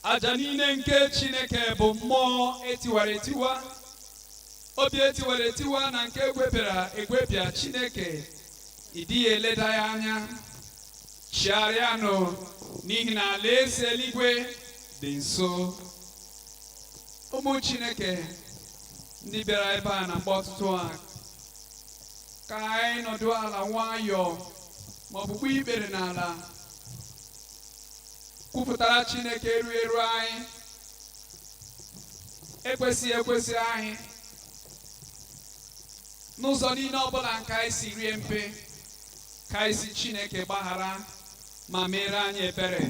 aja niile nke Chineke bụ mmụọ etiwara etiwa, obi etiwara etiwa na nke egwepịa Chineke ịdị eleda ya anya. Chigharịanụ n'ihi na alaeze eluigwe dị nso. Ụmụ Chineke ndị bịara ebe a na mgbe ọtụtụ a, ka anyị nọdụ ala nwayọọ ma ọ bụ kpee ikpere n'ala, kwupụtara Chineke eru anyị, ekwesị anyị n'ụzọ niile ọbụla nke anyị si rie mpe, ka anyị si Chineke gbaghara ma mere anyị ebere.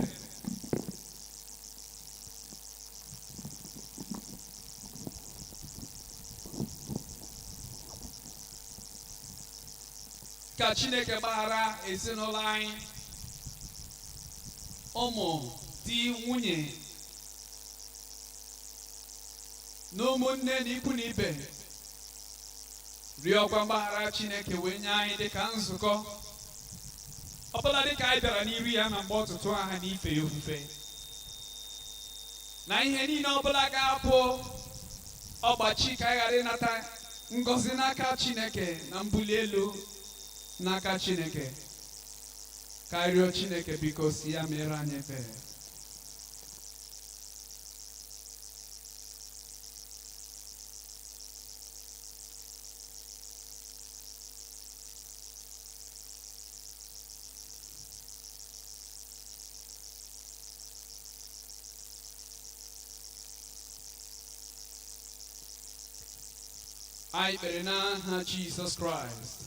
Ka Chineke gbaghara ezinụlọ anyị, ụmụ, di, nwunye na ụmụnne na ikwu na ibe. Rịọkwa mgbaghara Chineke wee nye anyị dịka nzukọ, ọbụla dịka anyị bịara n'iru ya na mgbe ọtụtụ aha n'ife ya ofufe, na ihe niile ọbụla ga-abụ ọgbachi ka anyị ghara ịnata ngọzi n'aka Chineke na mbuli elu n'aka Chineke. Ka anyị rịọ Chineke biko si ya mere anyị ebere. Anyị kpere n'aha Jizọs Kraịst.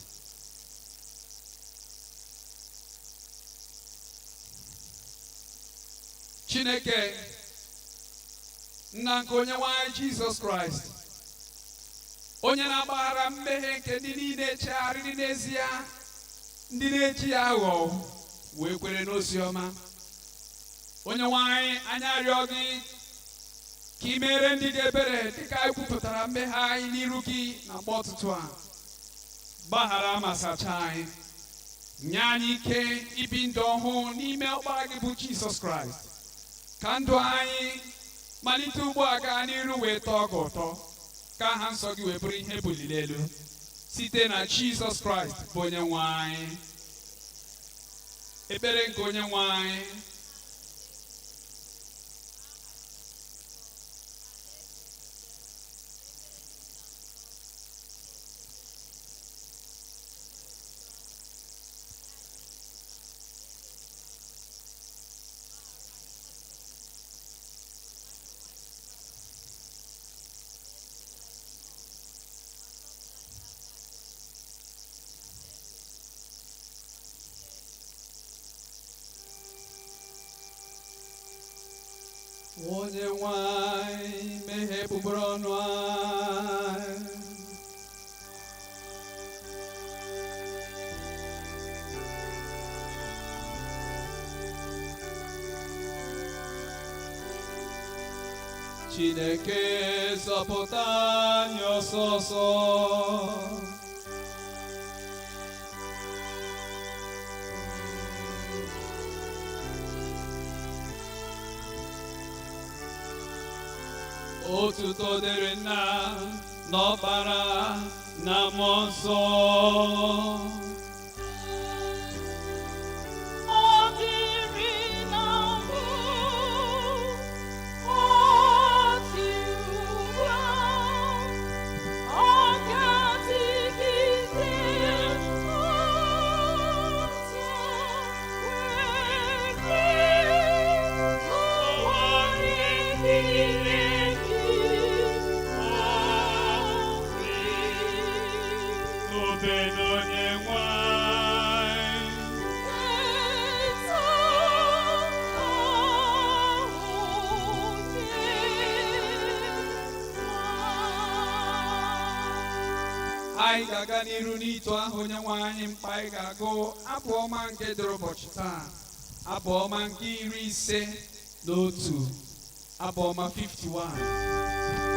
Chineke nna nke onye nwe anyị Jizọs Kraịst, onye na-agbaghara mmehie nke ndị niile chegharịrị n'ezie, ndị na-eji ya aghọ wee kwere n'ozi ọma. Onye nwe anyị arịọ gị ka ị mere ndị gị ebere dịka anyị kwupụtara mmehie anyị n'iru gị na mgbe ọtụtụ a. Gbaghara ma sachaa anyị, nye anyị ike ibi ndụ ọhụụ n'ime ọkpara gị bụ Jizọs Kraịst. Ka ndụ anyị malite ugbu a gaa n'iru wee tọọ gị ụtọ, ka aha nsọ gị wee bụrụ ihe buliri elu site na Jizọs Kraịst bụ onye nwe anyị. Ekpere nke onye nwe anyị. Onye nwe anyị mmehie bụbụrụ ọnụ anyị. Chineke zọpụta anyị ọsọsọ. Otuto dịrị Nna na Ọkpara na Mmụọ Nsọ. Anyị ga-aga n'iru n'ito ahụ onye nwe anyị mkpa. Anyị ga-agụ abụ ọma nke dịrị ụbọchị taa, abụ ọma nke 51, abụ ọma 51.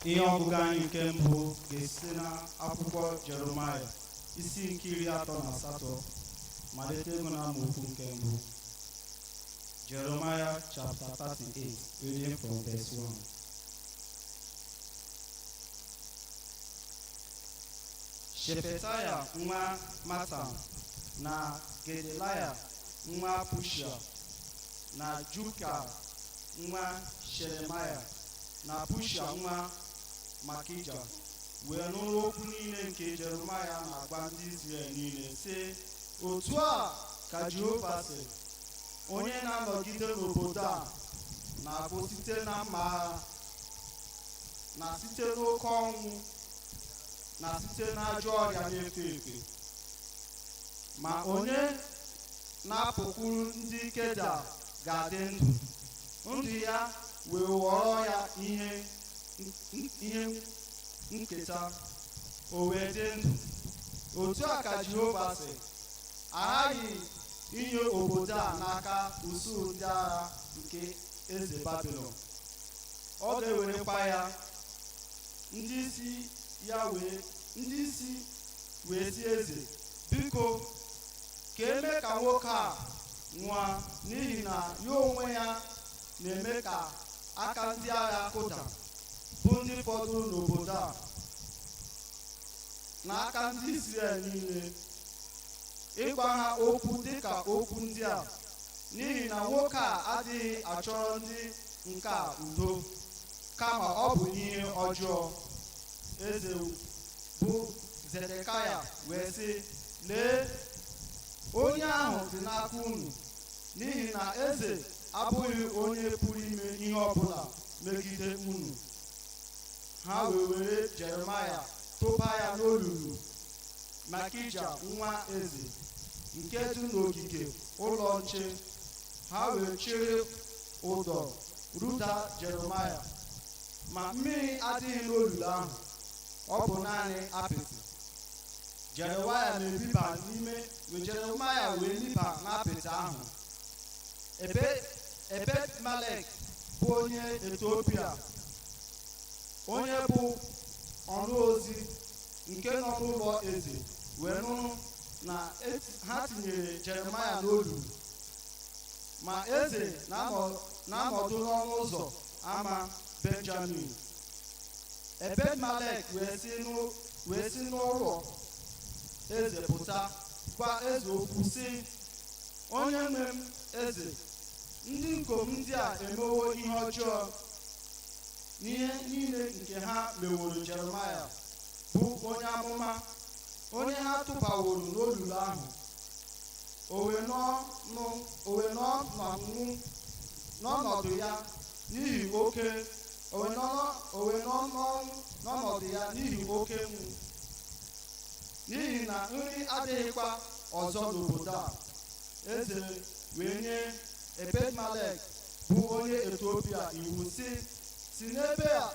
Ihe ọgụgụ anyị nke mbụ ga-esite n'akwụkwọ Jeremaya isi nke 38 malite ego na amaokwu nke mbụ. Jeremiah chapter 38, reading from verse 1. Shefetaya nwa Matan na Gedelaya nwa Pushia na Juka nwa Shelemaya na Pushia nwa Makija wee nụrụ okwu niile nke Jeremaya na-agba ndị Izrel niile sị, otu a ka Jehova sị, onye na-anọgide n'obodo a na-abụ site na mma agha na site n'oke ọnwụ na site n'ajọ ọrịa na-efe efe, ma onye na-apụkwuru ndị Keda ga-adị ndụ ya wee ghọrọ ya ihe nketa, o wee dị ndụ. Otu a ka Jehova sị, aghaghị inye obodo a n'aka usuu ndị agha nke eze Babilọn. Ọ ga-ewerekwa ya ndị isi wee sị eze, biko ka eme ka nwoke a nwụọ, n'ihi na ya onwe ya na-eme ka aka ndị agha kụda bụ ndị fọdụrụ n'obodo a n'aka ndị Izrel niile, ịgwa ha okwu dịka okwu ndị a, n'ihi na nwoke a adịghị achọrọ ndị nke a udo, kama ọ bụ ihe ọjọọ. Eze bụ Zedekaya wee sị, lee, onye ahụ dị n'aka unu, n'ihi na eze abụghị onye pụrụ ime ihe ọbụla megide unu. Ha wee were Jeremaya tụba ya n'olulu Makija nwa eze nke dị n'ogige ụlọ nche. Ha wee chịrị ụdọ rụda Jeremaya, ma mmiri adịghị n'olulu ahụ, ọ bụ naanị apịtị. Jeremaya wee liba n'apịtị ahụ. Ebed-Melek bụ onye Etiopia, onye bụ ọnụ ozi nke nọ n'ụlọ eze, wee nụrụ na ha tinyere Jeremaya n'olulu, ma eze na-anọdụ n'ọnụ ụzọ ama Benjamin. Ebed-Melek wee si n'ụlọ eze pụta gwa eze okwu sị, onye nwe m eze, ndị ikom ndị a emewo ihe ọjọọ n'ihe niile nke ha meworo Jeremaya bụ onye amụma, onye ha tụbaworo n'olulu ahụ. O wee nọ n'ọnọdụ ya n'ihi oke mgbu, n'ihi na nri adịghịkwa ọzọ n'obodo a. Eze wee nye Ebed-Melek bụ onye Etiopia iwu sị, si n'ebe a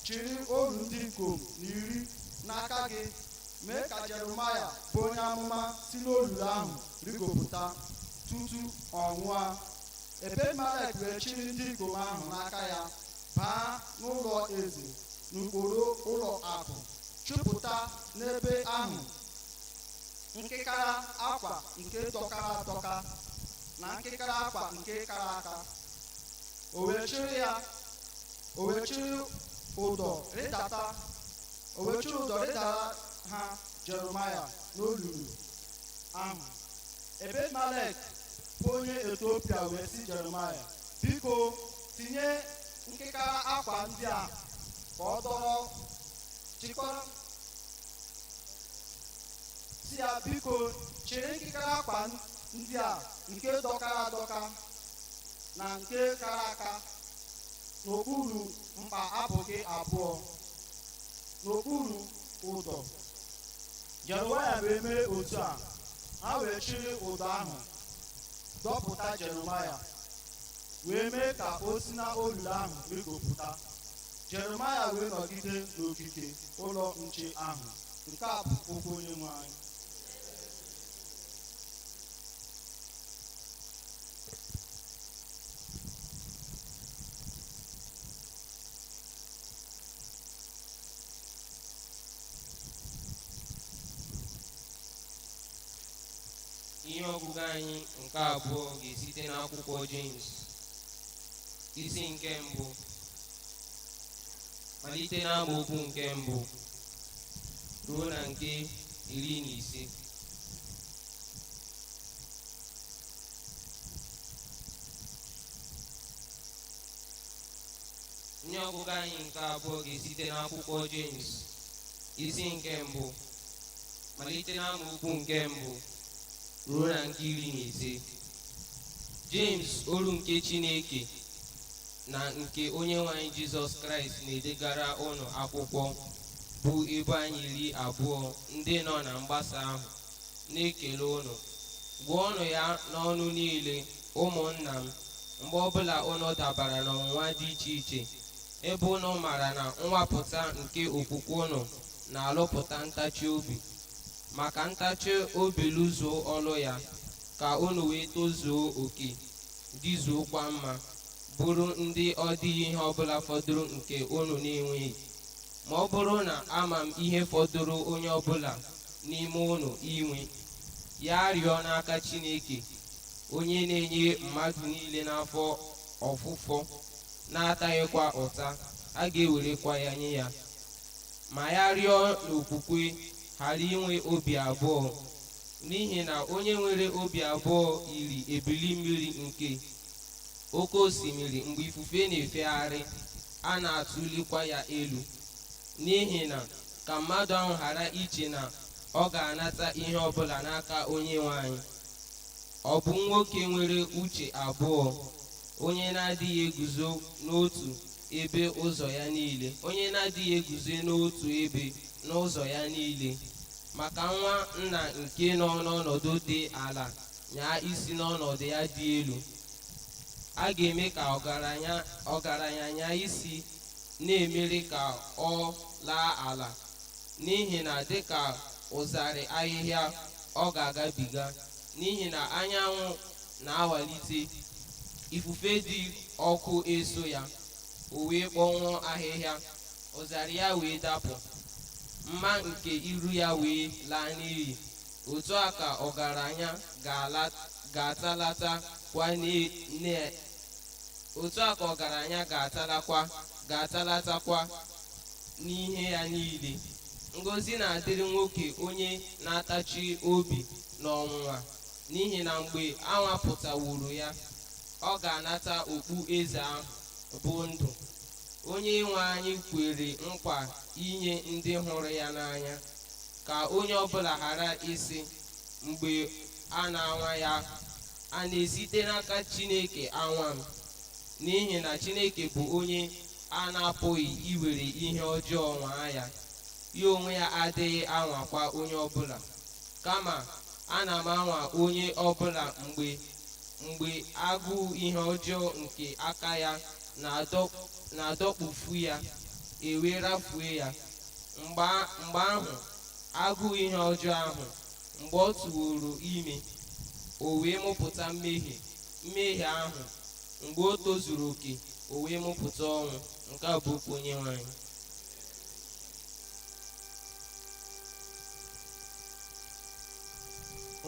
chịrị oru ndị ikom 10 n'aka gị, mee ka Jeremaya bụ onye amụma si n'olulu ahụ rigopụta tutu ọ nwụọ. Ebed-Melek wee chịrị ndị ikom ahụ n'aka ya baa n'ụlọ eze n'okporo ụlọ akụ, chụpụta n'ebe ahụ nkịkara akwa nke dọkara adọka na nkịkara akwa nke kara aka. O wee chịrị ụdọ rịdara ha Jeremaya n'olulu ahụ. Ebed-Melek bụ onye Etiopia wee sị Jeremaya, biko tinye nkịkara akwa ndị a ka ọ dọrọ chịkọrọ si ya, biko chịrị nkịkara akwa ndị a nke dọkara adọka na nke kara aka n'okpuru mkpa abụghị abụọ n'okpuru ụdọ. Jeremaya wee mee otu a. Ha wee chịrị ụdọ ahụ dọpụta Jeremaya, wee mee ka o si na olulu ahụ rigopụta. Jeremaya wee nọgide n'ogige ụlọ nche ahụ. Nke a bụ okwu Onyenwe anyị. Ihe ọgụgụ anyị nke abụọ ga-esite n'akwụkwọ James isi nke mbụ malite n'amaokwu nke mbụ ruo na nke 15. Ihe ọgụgụ anyị nke abụọ ga-esite n'akwụkwọ James isi nke mbụ malite n'amaokwu nke mbụ ruo na nke 15. James, olu nke Chineke na nke Onyenwe anyị Jizọs Kraịst na-edegara ụnụ akwụkwọ, bụ ebo anyị 12 ndị nọ na mgbasa ahụ, na-ekele ụnụ. Gụọnụ ya n'ọnụ niile, ụmụnna m, mgbe ọbụla ụnụ dabara n'ọnwụnwa dị iche iche, ebe ụnụ mara na nwapụta nke okwukwe ụnụ na-alụpụta ntachi obi. Maka ntachi obi lụzuo ọlụ ya, ka unu wee tozuo oke, dịzuokwa mma, bụrụ ndị ọ dịghị ihe ọbụla fọdụrụ nke unu na-enweghị. Ma ọ bụrụ na ama m ihe fọdụrụ onye ọbụla n'ime unu inwe, ya rịọ n'aka Chineke, onye na-enye mmadụ niile n'afọ ọfụfọ na-ataghịkwa ụta, a ga-ewerekwa ya nye ya. Ma ya rịọ n'okwukwe, ghara inwe obi abụọ, n'ihi na onye nwere obi abụọ yiri ebili mmiri nke oke osimiri mgbe ifufe na-efegharị, a na-atụlikwa ya elu. N'ihi na ka mmadụ ahụ ghara iche na ọ ga-anata ihe ọbụla n'aka Onyenwe anyị. Ọ bụ nwoke nwere uche abụọ, onye na-adịghị eguzo n'otu ebe ụzọ ya niile, onye na-adịghị eguzo n'otu ebe n'ụzọ ya niile. Maka nwa nna nke nọ n'ọnọdụ dị ala nyaa isi n'ọnọdụ ya dị elu, a ga-eme ka ọgaranya nyaa isi, na-emere ka ọ laa ala. N'ihi na dịka ụzarị ahịhịa ọ ga-agabiga, n'ihi na anyanwụ na-awalite ifufe dị ọkụ eso ya, o wee kpọnwụọ ahịhịa, ọzara ya wee dapụ, mma nke iru ya wee laa n'iyi. Otu a ka ọgaranya ga-atalatakwa n'ihe ya niile. Ngọzi na-adịrị nwoke onye na-atachi obi n'ọnwụnwa, n'ihi na mgbe a nwapụtaworo ya, ọ ga-anata okpu eze ahụ bụ ndụ, onye nwe anyị kwere nkwa inye ndị hụrụ ya n'anya. Ka onye ọbụla ghara ịsị mgbe a na-anwa ya, a na-esite n'aka Chineke anwa m, n'ihi na Chineke bụ onye a na-apụghị iwere ihe ọjọọ nwaa ya. Ya onwe ya adịghị anwakwa onye ọbụla, kama ana m anwa onye ọbụla mgbe agụụ ihe ọjọọ nke aka ya na-adọkpụfu ya, ewee rafue ya. Mgbe ahụ agụụ ihe ọjọọ ahụ, mgbe ọ tụworo ime, o wee mụpụta mmehie ahụ, mgbe o tozuru oke, o wee mụpụta ọnwụ. Nke a bụ okwu Onyenwe anyị.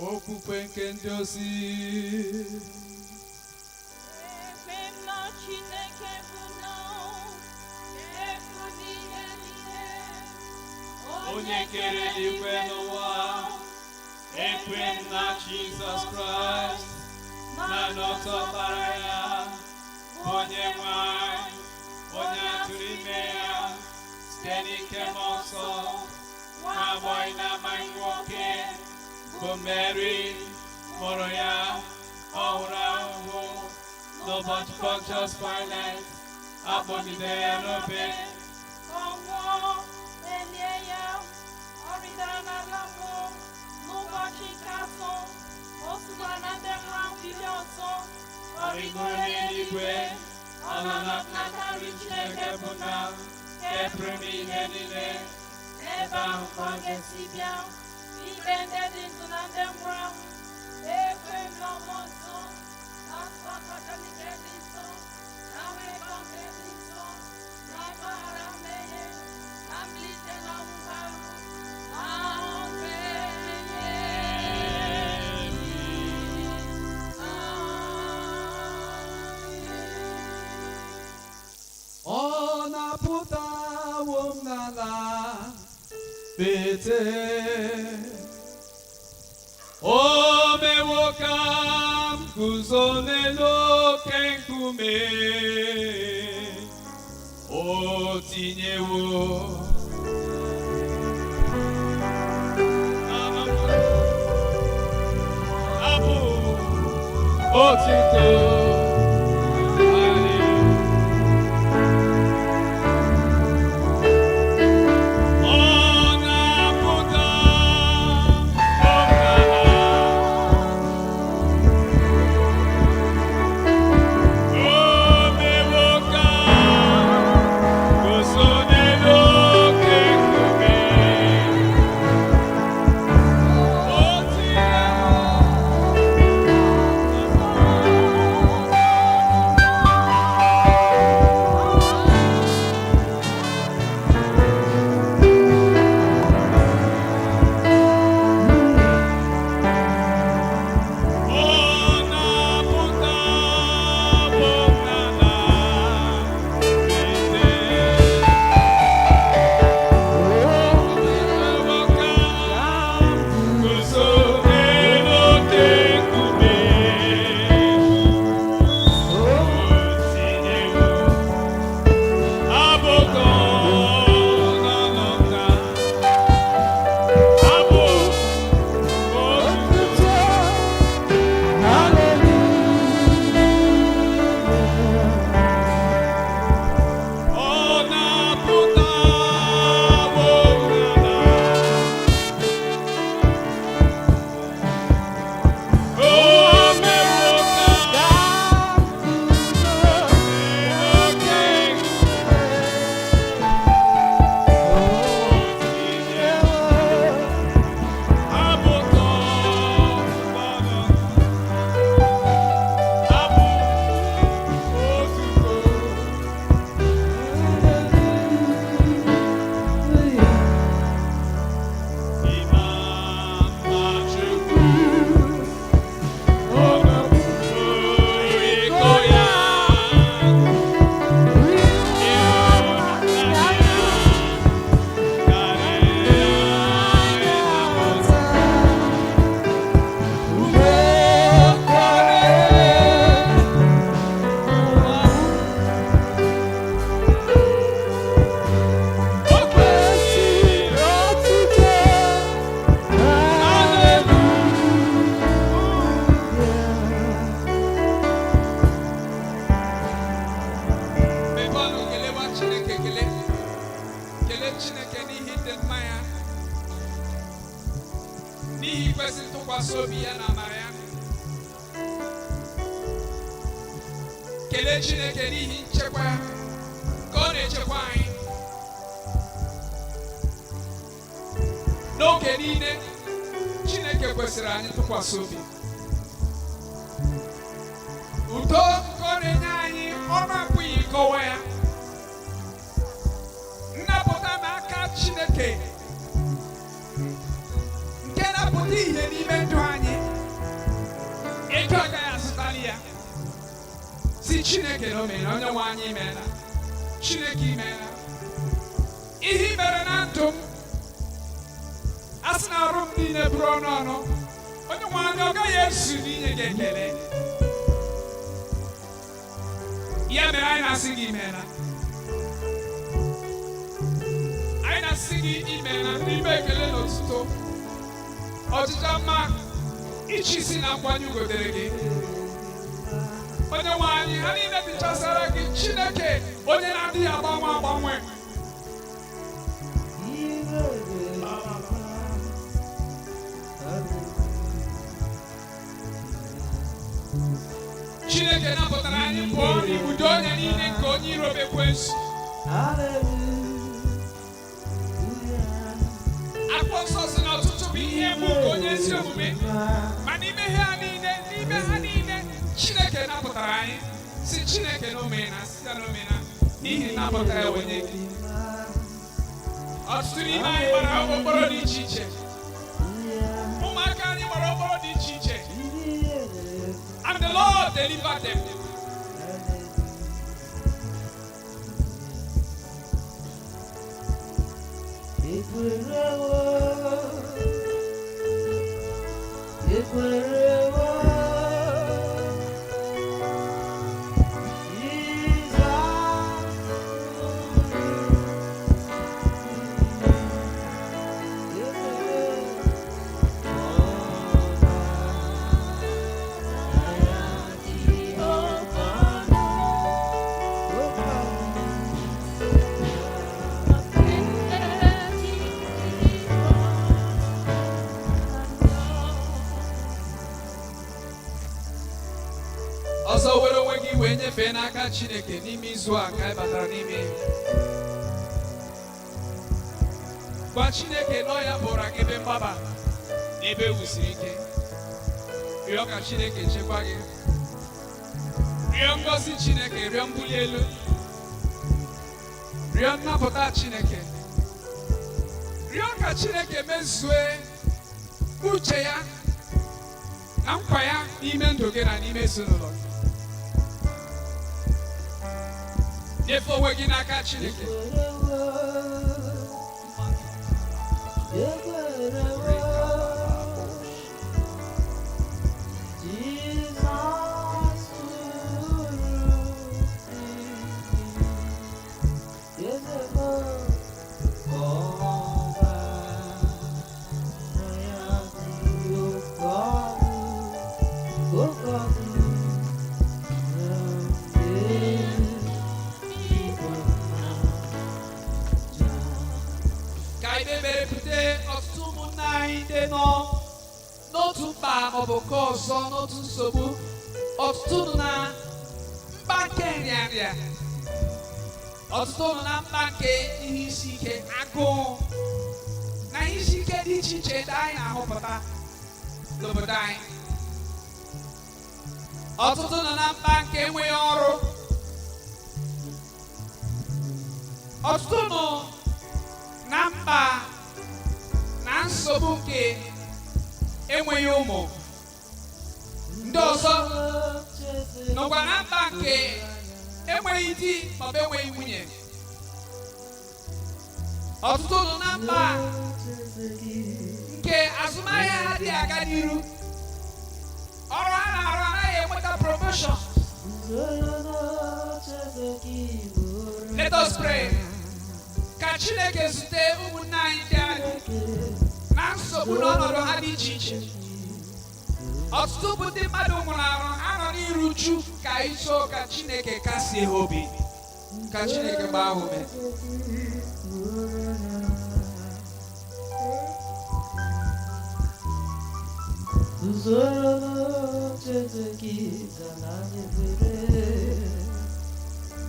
Okwukwe nke ndị ozi. Onye kere eluigwe n'ụwa, ekwe m na Jizọs Kraịst na n'otu Ọkpara ya bụ onye nwe anyị, onye atụrụ ime ya site n'ike Mmụọ Nsọ, nwa agbọghọ na-amaghị nwoke, bụ Meri mụrụ ya. Ọ hụrụ ahụhụ n'ụbọchị Pontius Pilate, akpọgide ya n'obe, ọ nwụọ, elie ya, ọ rịdara n'ala mmụọ. N'ụbọchị nke atọ, o sikwara na ndị nwụrụ anwụ bilie ọzọ, ọ rịgoro n'eluigwe, ọ nọ n'aka nri Chineke bụ Nna nke pụrụ ime ihe niile. Ebe ahụ ka ọ ga-esi bịa ikpe ndị dị ndụ na ndị nwụrụ anwụ. Ekwe m na Mmụọ Nsọ, na nsọ Katọlik dị nsọ, na mmekọ nke dị nsọ, na mgbaghara mmehie, na mbilite n'ọnwụ ahụ, na ndụ ebighị ebi. ọ na-apụtawo m n'ala bete, o mewo ka m guzo n'elu oke nkume, o tinyewo abụ otito. kwesịrị ntụkwasị obi ya na amara ya. Kelee Chineke n'ihi nchekwa ya ka ọ na-echekwa anyị n'oge niile. Chineke kwesịrị anyị ntụkwasị obi. Udo nke ọ na-enye anyị ọnụ apụghị ịkọwa ya. Nnapụta n'aka Chineke nke na-apụta ihe n'ime ndụ anyị, ego agaghị azụtali ya. Si Chineke na o mere, onye nwe anyị imeela. Chineke imeela. Ihe i mere na ndụ m, a sị na arụ m niile bụrụ ọnụ ọnụ, onye nwe anyị ọ gaghị ezu n'inye gị ekele. Ya mere anyị na-asị gị imeela. Anyị na-asị gị imeela n'ime ekele na otuto, ọjịja mma, ịchị isi na nkwanye ugwu dịrị gị. Onye nwe anyị, ha niile dịchasara gị. Chineke onye na-adịghị agbanwe agbanwe. Chineke napụtara anyị pụọ n'ibudo onye niile nke onye iro ekwensu. Akwụkwọ nsọ sị na ọtụtụ bụ ihe mgbu nke onye ezi omume, ma n'ime ha niile Chineke napụtara anyị. Si Chineke na omena, site na omena, n'ihi napụtara ya onye gị. Ọtụtụ n'ime anyị gbara okporo dị iche iche. Ụmụaka anyị gbara okporo dị iche iche. And the Lord delivered them. Ọzọ were onwe gị wee nyefee n'aka Chineke n'ime izu a ka anyị batara n'ime ya. Gwa Chineke nọ ya bụrụ gị ebe mgbaba na ebe ewusiri ike. Rịọ ka Chineke chekwa gị. Rịọ ngọzi Chineke, rịọ mbuli elu. Rịọ nnapụta Chineke. Rịọ ka Chineke mezue uche ya na nkwa ya n'ime ndụ gị na n'ime ezinụlọ gị. Nyefee onwe gị n'aka Chineke. N'otu mkpa maọbụ nke ọzọ, n'otu nsogbu, ọtụtụ nọ na mkpa nke nrịanrịa, ọtụtụ nọ na mkpa nke ihe isi ike, agụụ na ihe isi ike dị iche iche ndị anyị na-ahụpụta n'obodo anyị. Ọtụtụ nọ na mkpa nke enweghị ọrụ. Ọtụtụ nọ na mkpa na nsogbu nke enweghị ụmụ. Ndị ọzọ nọkwa na mkpa nke enweghị di maọbụ enweghị nwunye. Ọtụtụ nọ na mkpa nke azụmahịa ha dị aga n'iru. Ọrụ ha na-arụ anaghị enweta promotion. Let us pray. Ka Chineke zute ụmụnne anyị ndị anyị na nsogbu n'ọnọdụ ha dị iche iche. Ọtụtụ bụ ndị mmadụ nwụrụ arụ, ha nọ n'iru uju. Ka iso ka Chineke kasie ha obi, ka Chineke gbaa ha ume. Uzoro chezeki zananye bere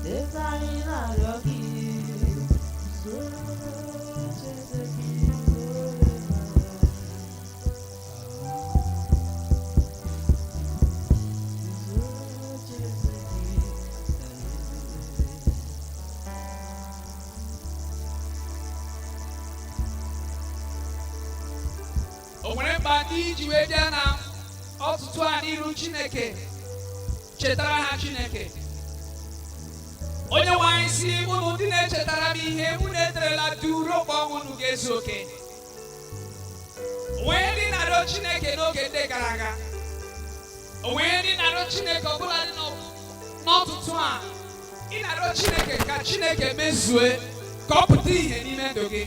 Desai na yoki Uzoro chezeki zore Uzoro chezeki O nwere mkpa ndị iji wee bịa na ọtụtụ a n'iru Chineke chetara ha Chineke. Onye nwe anyị si unu ndị na-echetara m ihe unu ederela duru okpo ọnwụ unu ga-ezu oke. Onwe ndị na-arịọ Chineke n'oge ndị gara aga. Onwe ndị na-arịọ Chineke ọbụla dị n'ọtụtụ a. Ị na-arịọ Chineke ka Chineke mezue ka ọ pụta ihe n'ime ndụ gị.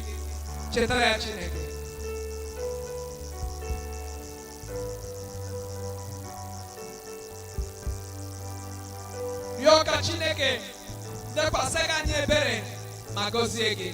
Chetara ya Chineke. Rịọ ka Chineke dekwasị gị anya ebere ma gọzie gị.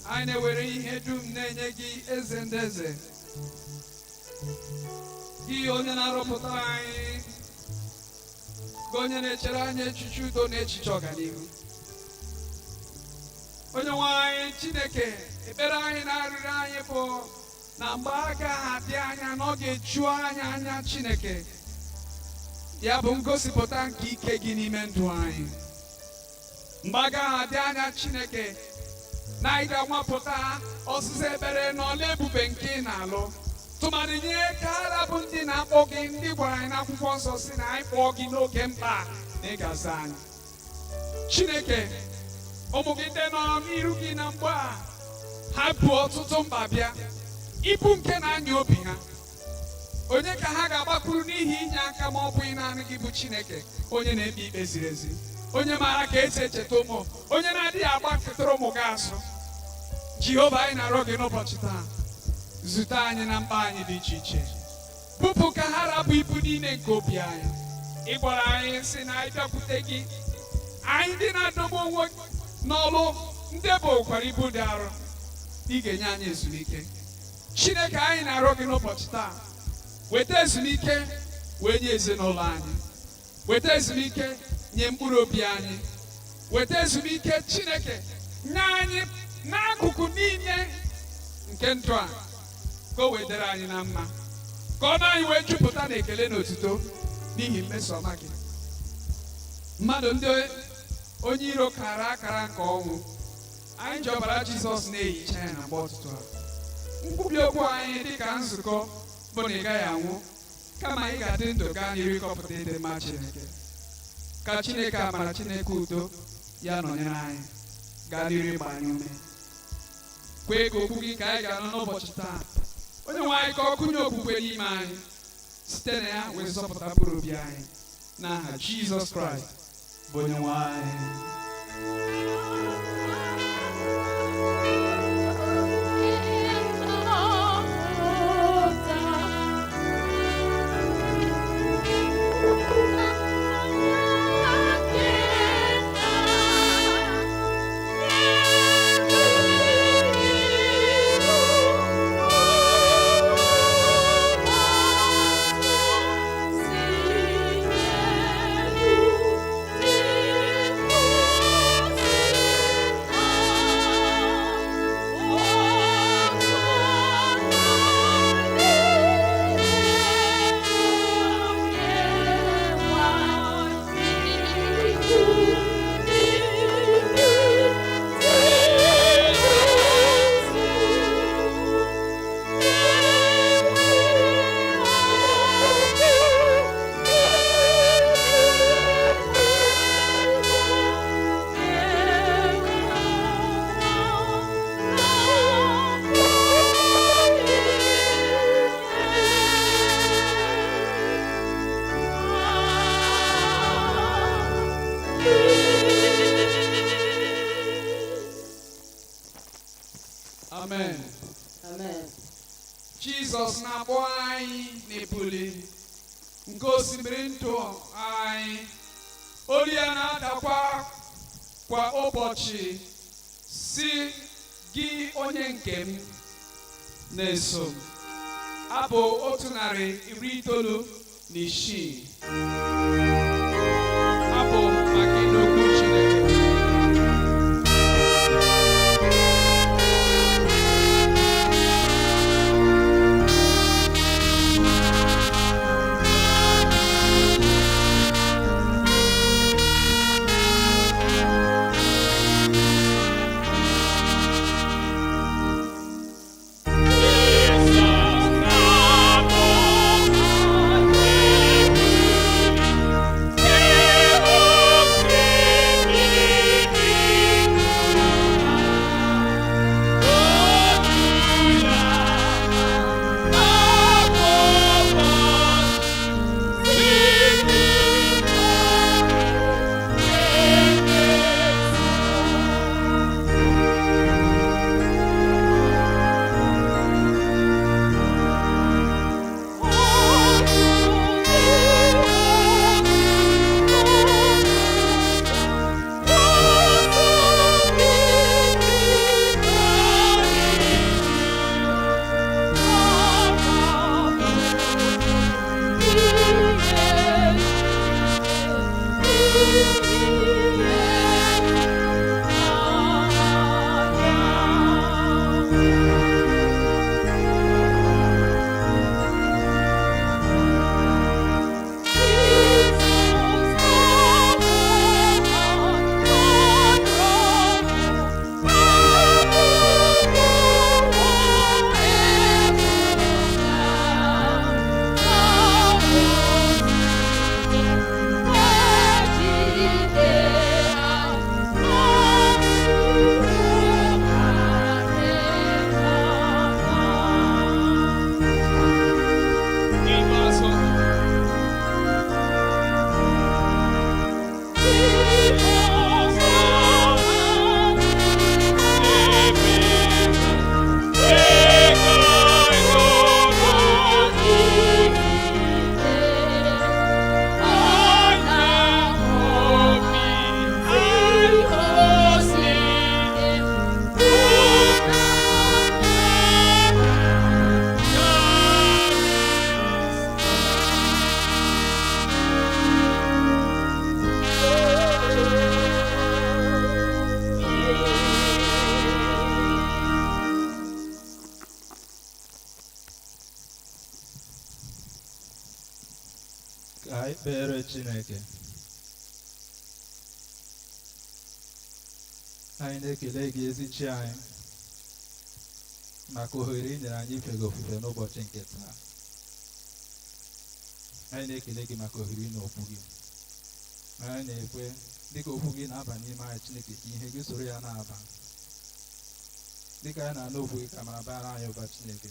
Anyị na-ewere ihe dum na-enye gị eze ndị eze. Gị onye na-arụpụtara anyị, gị onye na-echere anyị echiche udo na echiche ọganihu. Onye nwe anyị Chineke, ekpere anyị na arịrịọ anyị bụ na mgbe a ga-adị anya na ọ ga-eju anyị anya Chineke. Ya bụ ngosipụta nke ike gị n'ime ndụ anyị. Mgbe a ga-adị anya Chineke na anyị ga-anwapụta ọsịsa ekpere n'ọla ebube nke ị na-alụ. Tụmadị nye kara bụ ndị na-akpọ gị, ndị gwara anyị n'akwụkwọ nsọ si na anyị kpọọ gị n'oge mkpa na ịgaza anyị. Chineke, ụmụ gị ndị nọ n'iru gị na mgbe a, ha bụ ọtụtụ mba bịa, ibu nke na-anya obi ha. Onye ka ha ga-agbakwuru n'ihi inye aka ma ọ bụghị naanị gị bụ Chineke, onye na-ekpe ikpe ziri ezi, onye maara ka esi echeta ụmụ, onye na-adịghị agbaketara ụmụ gị asụ. Jehova, anyị na-arịọ gị n'ụbọchị taa, zute anyị na mkpa anyị dị iche iche. Bupụ ka ha rabụ ibu niile nke obi anyị. Ị gwara anyị sị na anyị bịakwute gị, anyị ndị na-adọgbu onwe n'ọlụ ndị bụkwara ibu dị arọ, ị ga-enye anyị ezumike. Chineke, anyị na-arịọ gị n'ụbọchị taa, weta ezumike wee nye ezinụlọ anyị, weta ezumike nye mkpụrụ obi anyị, weta ezumike Chineke nye anyị n'akụkụ niile nke ndụ a, ka o wedere anyị na mma, ka ọnụ anyị wee jupụta na ekele na otuto n'ihi mmeso ọma gị. Mmadụ ndị onye iro kara akara nke ọnwụ anyị ji ọbara Jizọs na-ehicha ya na mgbe ọtụtụ a. Nkwubi okwu anyị dịka nzukọ bụ na ị gaghị anwụ kama ị ga-adị ndụ gaa n'iru ịkọpụta ịdị mma Chineke. Ka Chineke amara, Chineke udo ya nọnyere anyị gaa n'iru ịgba anyị ume. Kwee ka okwu gị ka anyị ga-anọ n'ụbọchị taa, onye nwe anyị, ka ọ kụnye okwukwe n'ime anyị site na ya wee zọpụta mkpụrụ obi anyị n'aha Jizọs Kraịst bụ onye nwe anyị. Amen. Amen. Jizọs na-akpọ anyị n'ebuli nke osimiri ndụ anyị. Olu ya na-adakwa kwa ụbọchị si gị onye nke m na-eso m. Abụ 196. Abụ maka ịnụ Chineke. Ka anyị kpere Chineke. anyị na-ekele gị ezi chi anyị maka ohere ị nyere anyị ife gị ofufe n'ụbọchị nke taa. Anyị na-ekele gị maka ohere ị na okwu gị. Anyị na-ekwe dịka okwu gị na-aba n'ime anyị Chineke, ka ihe gị soro ya na-aba. Dịka anyị na-anụ okwu gị, ka mara bara anyị ụba Chineke.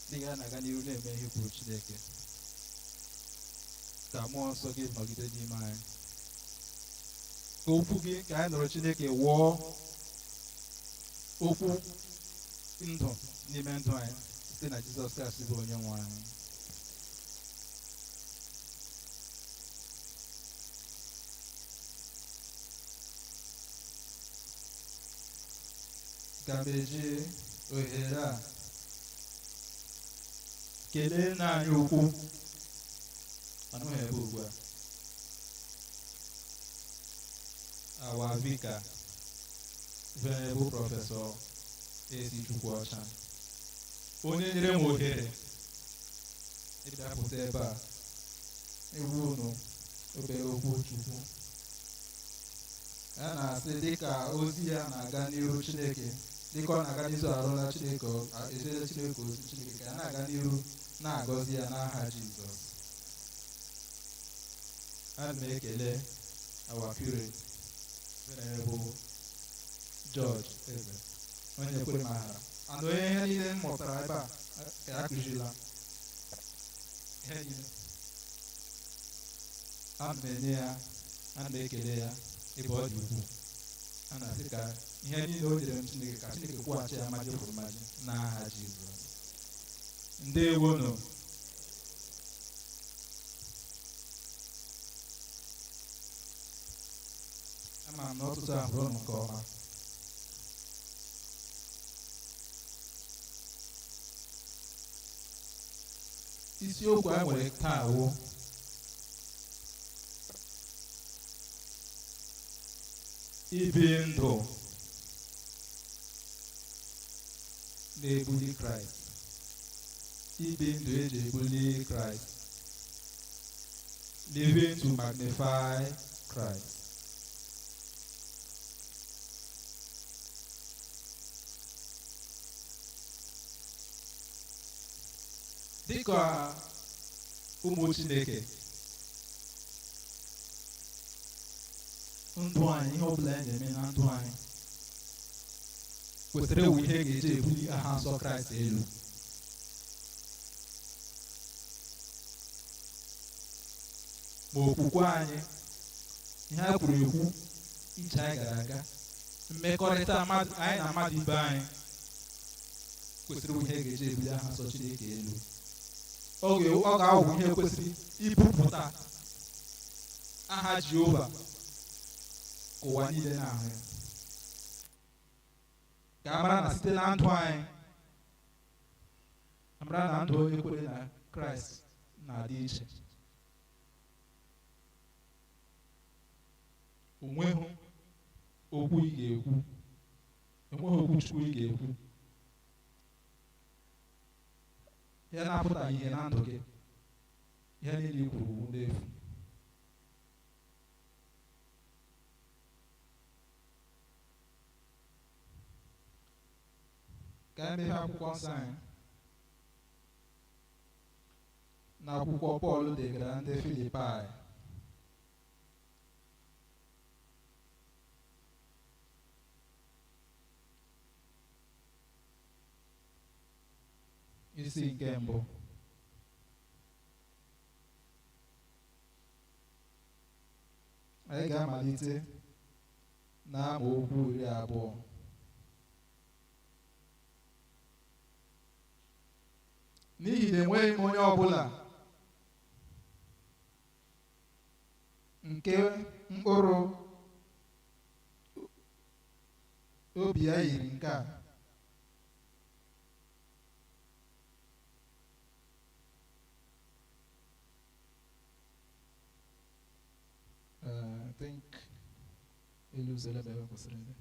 Dịka anyị na-aga n'ihu na-eme ihe kwuru Chineke, ka mmụọ nsọ gị nọgide n'ime anyị. Ka okwu gị ka anyị nụrụ Chineke wụọ okwu ndụ n'ime ndụ anyị site na Jizọs Kraịst bụ onye nwe anyị. Ka m eji ohere a kelee nna anyị ukwu anụghị ebe ugbu a, our vicar, Venerable Prọfesọ esi Chukwu ọcha, onye nyere m ohere ịbịapụta ebe a ịgwa unu obere okwu Chukwu. A na-asị dịka ozi ya na-aga n'iru Chineke, dịka ọ na-aga n'izu arụla Chineke ejere Chineke ozi Chineke, ka a na-aga n'iru na-agọzi ya n'aha Jizọs. Ana m ekele our curate, Venerable George Eze, onye kwere maara and onye ihe niile m mụtara ebe a akụzirila ihe niile. Ana m enye ya, ana m ekele ya ebe ọ dị ukwuu. A na-asị ka ihe niile o nyere m Chineke, ka Chineke kwụghachi ya maji kwuru maji n'aha Jizọs. Ndewonu. Ama m na ọtụtụ ahụrụ ụnụ nke ọma. Isiokwu a nwere taa wụ ibi ndụ na-ebuli Kraịst. Ibi ndụ eji ebuli Kraịst. Living to magnify Christ. Dịka ụmụ Chineke, ndụ anyị, ihe ọbụla anyị na-eme na ndụ anyị kwesịrị ewu ihe ga-eji ebuli aha nsọ Kraịst elu. Ma okwukwe anyị, ihe a kwuru ekwu, ije anyị gara aga, mmekọrịta anyị na mmadụ ibe anyị kwesịrị ewu ihe ga-eji ebuli aha nsọ Chineke elu. Ọ ga-awụ ihe kwesịrị ibupụta aha Jehova ka ụwa niile na-ahụ ya. Ka a mara na site na ndụ anyị, amara na ndụ onye kwere na Kraịst na-adị iche. O nweghị okwu ị ga-ekwu, enweghị okwu Chukwu ị ga-ekwu ya na-apụtaghị ihe na ndụ gị. Ihe niile i kwuru n'efu. Ka anyị meghee akwụkwọ nsọ anyị na akwụkwọ Pọl degara ndị Filipaị, isi nke mbụ. Anyị ga-amalite na amaokwu 20. N'ihi na enweghị m onye ọbụla nke mkpụrụ obi ya yiri nke a, I think eluzela ebe kwesịrị ịdị.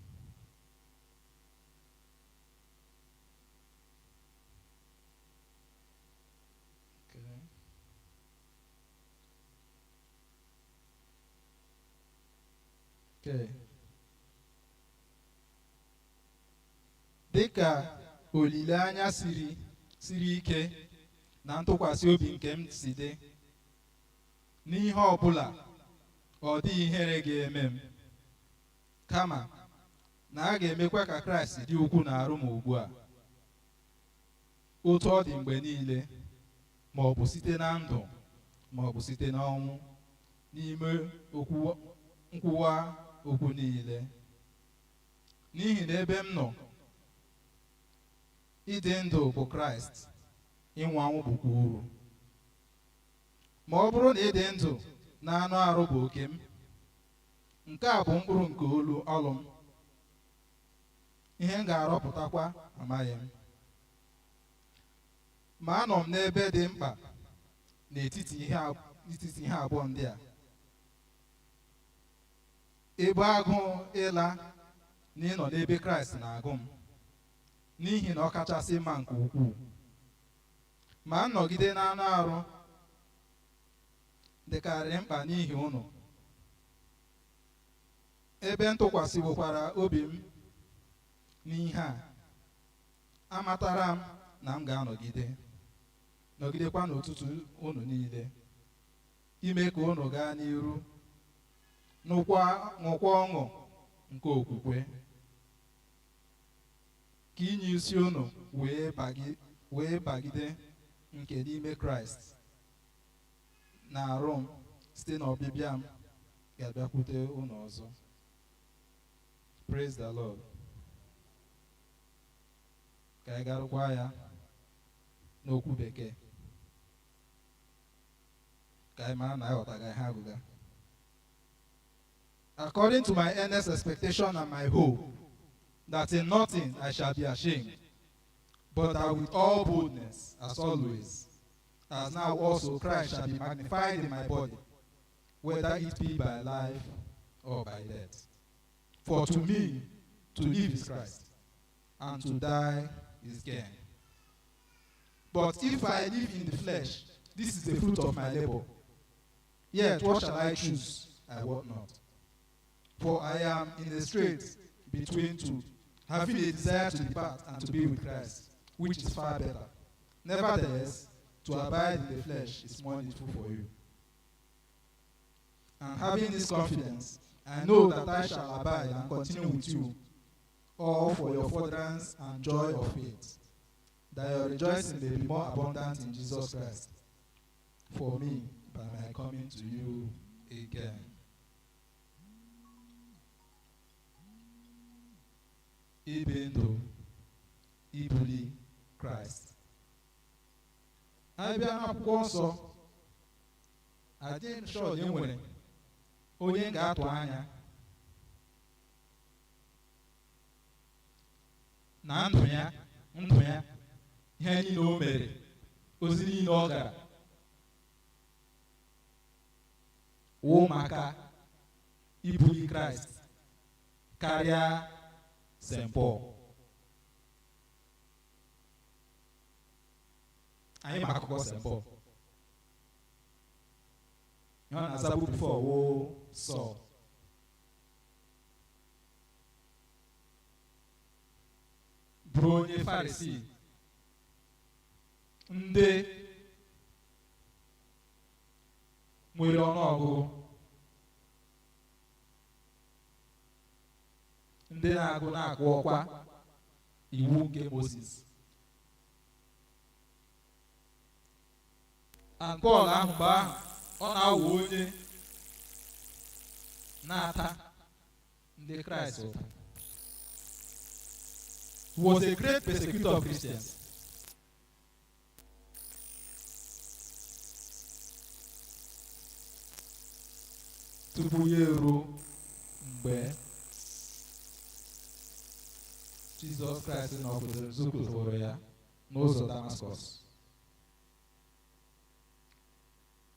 Okay. dịka olileanya siri ike na ntụkwasị obi nke m si dị n'ihe ọbụla, ọ dịghị ihere ga-eme m, kama na a ga-emekwa ka Kraịst dị ukwuu n'arụ m ugbu a, otu ọ dị mgbe niile, ma ọ bụ site na ndụ ma ọ bụ site n'ọnwụ, n'ime nkwuwa okwu niile. N'ihi na ebe m nọ, ịdị ndụ bụ Kraịst, ịnwụ anwụ bụkwa uru. Ma ọ bụrụ na ịdị ndụ na anụ arụ bụ oke m, nke a bụ mkpụrụ nke ọlụ m, ihe m ga-arọpụtakwa amaghị m. Ma anọ m n'ebe dị mkpa n'etiti ihe abụọ ndị a. Ebe agụụ ịla na ịnọ n'ebe Kraịst na-agụ m, n'ihi na ọ kachasị mma nke ukwuu. Ma nnọgide n'anụ arụ dịkarịrị mkpa n'ihi unu. Ebe ntụkwasịwokwara obi m n'ihe a, amatara m na m ga-anọgidekwa n'ụtụtụ unu niile, ime ka unu gaa n'iru ṅụkwa ọṅụ nke okwukwe, ka inye isi unu wee bagide nke n'ime Kraịst na-arụ m site n'ọbịbịa m ga-abịakwute unu ọzọ. Praise the Lord. Ka anyị garụkwa ya n'okwu bekee ka anyị mara na anyị ghọtaga ihe agụga. According to my earnest expectation and my hope, that in nothing I shall be ashamed, but that with all boldness, as always, as now also Christ shall be magnified in my body, whether it be by life or by death. For to me, to live is Christ, and to die is gain. But if I live in the flesh, this is the fruit of my labor. Yet what shall I choose? I wot not. For I am in a strait between two, having a desire to depart and to be with Christ, which is far better. Nevertheless, to abide in the flesh is more needful for you. And having this confidence, I know that I shall abide and continue with you, all for your furtherance and joy of faith, that your rejoicing may be more abundant in Jesus Christ, for me, by my coming to you again. Ibi ndụ ibuli Kraịst. Anyị bịa n'akwụkwọ nsọ, adị m sure na enwere onye m ga-atụ anya na ndụ ya ihe niile o mere, ozi niile ọ gara, wụ maka ibuli Kraịst karịa St. Paul. Anyị ma akụkọ St. Paul. Ihe ọ na-azabu before wụ Saul. Bụrụ onye Farisii, ndị nwere ọnụọgụgụ, ndị na-agụ na-akụ ọkwa iwu nke Moses. And Paul ahụ mgbe ahụ ọ na-awụ onye na-ata ndị Kraịst ụta. He was a great persecutor of Christians. Tupu ya eruo mgbe Jizọs Kraịst zọpụtara ya n'ụzọ Damaskọs,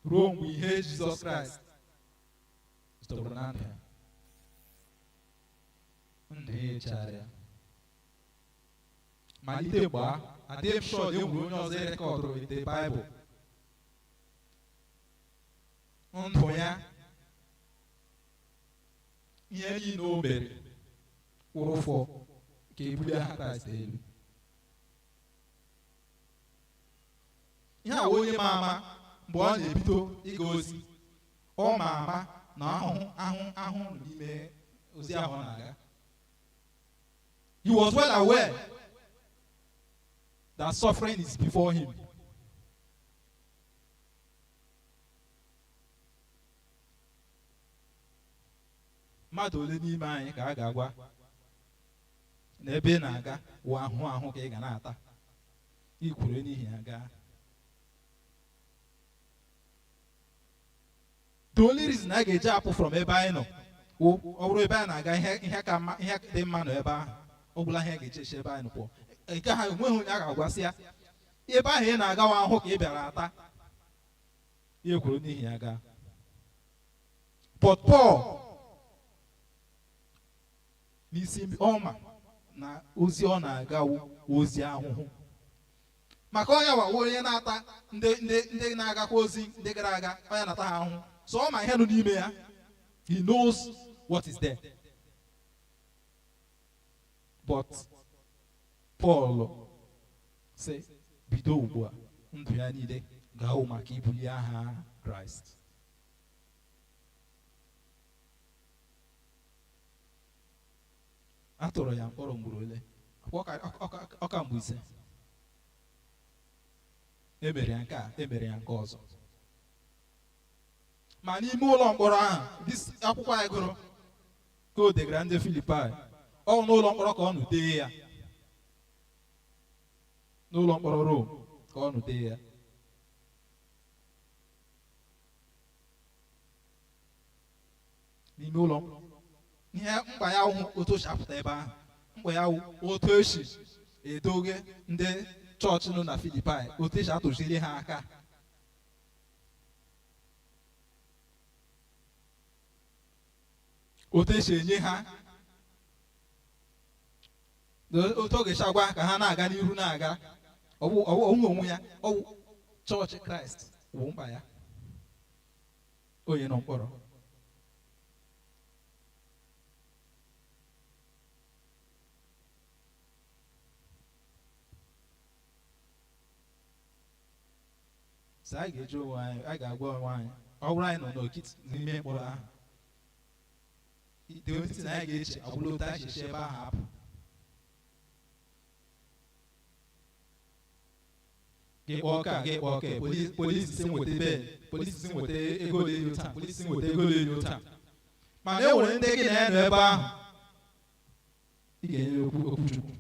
ruo mgbe ihe Jizọs Kraịst zọpụtara na ndụ ya, ndụ ya echegharịa. Malite mgbe ahụ, adịghị m sure na e nwere onye ọzọ rekọdụrụ in the Bible ndụ ya, ihe niile o mere kwụrụ ụfọ ka ebulie aha Kraịst elu. Ihe a onye ma ama mgbe ọ na-ebido ịga ozi, ọ ma ama na ahụ nọ n'ime ozi ahụ ọ na-aga. He was well aware that suffering is before him. Mmadụ ole n'ime anyị ka a ga-agwa na ebe ị na-aga wụ ahụ ka ị ga na-ata, ikwere n'ihi ya gaa. The only reason I ga-eji apụ from ebe anyị nọ ọ bụrụ ebe anyị na-aga ihe dị mma nọ ebe ahụ, ọ bụla ihe ga-eji eche ebe anyị nọ pụọ. Nke ha enweghị onye a ga-agwasị ya ebe ahụ ị na-agawa ahụ ka ị bịara ata, ihe kwuru n'ihi ya gaa. But Paul n'isi ọma na ozi ọ na-agawu ozi ahụhụ, maka onye wawo onye na-ata ndị na-agakwa ozi ndị gara aga, onye na-ata ha ahụhụ, so ọ ma ihe nọ n'ime ya. He knows what is there. But Paul sị bido ugbu a ndụ ya niile gawo maka ibuli aha Kraịst. A tụrụ ya mkpọrọ mgboro ole, ọka mgbe 5. Emere ya nke a, emere ya nke ọzọ. Ma n'ime ụlọ mkpọrọ ahụ, akwụkwọ anyị gụrụ ka o degara ndị Filipai, ọ n'ụlọ mkpọrọ ka ọ nụ dee ya, n'ụlọ mkpọrọ Rom ka ọ nụ dee ya. N'ime ụlọ ihe mkpa ya hụ otu o si apụta ebe ahụ, mkpa ya otu o si edoge ndị chọọchị nọ na Filipai, otu esi atụziri ha aka. Otu esi enye ha, otu ọ ga-esi agwa ka ha na-aga n'ihu na-aga. Onwe ya, ọwụ chọọchị Kraịst wụ mkpa ya. Onye nọ mkpọrọ, so anyị ga-eji onwe anyị, anyị ga-agwa onwe anyị, ọ bụrụ anyị nọ n'okiti n'ime mkpọrọ ahụ, the only thing anyị ga-eche ọ bụla otu anyị si ebe ahụ apụ. Ga-ekpe ọka, ga-ekpe ọka, polisi si nweta bel, polisi si nweta ego ole elu taa, polisi si nweta ego ole elu taa. Mana e nwere ndị gị na ya nọ ebe ahụ, ị ga-enye okwuchukwu.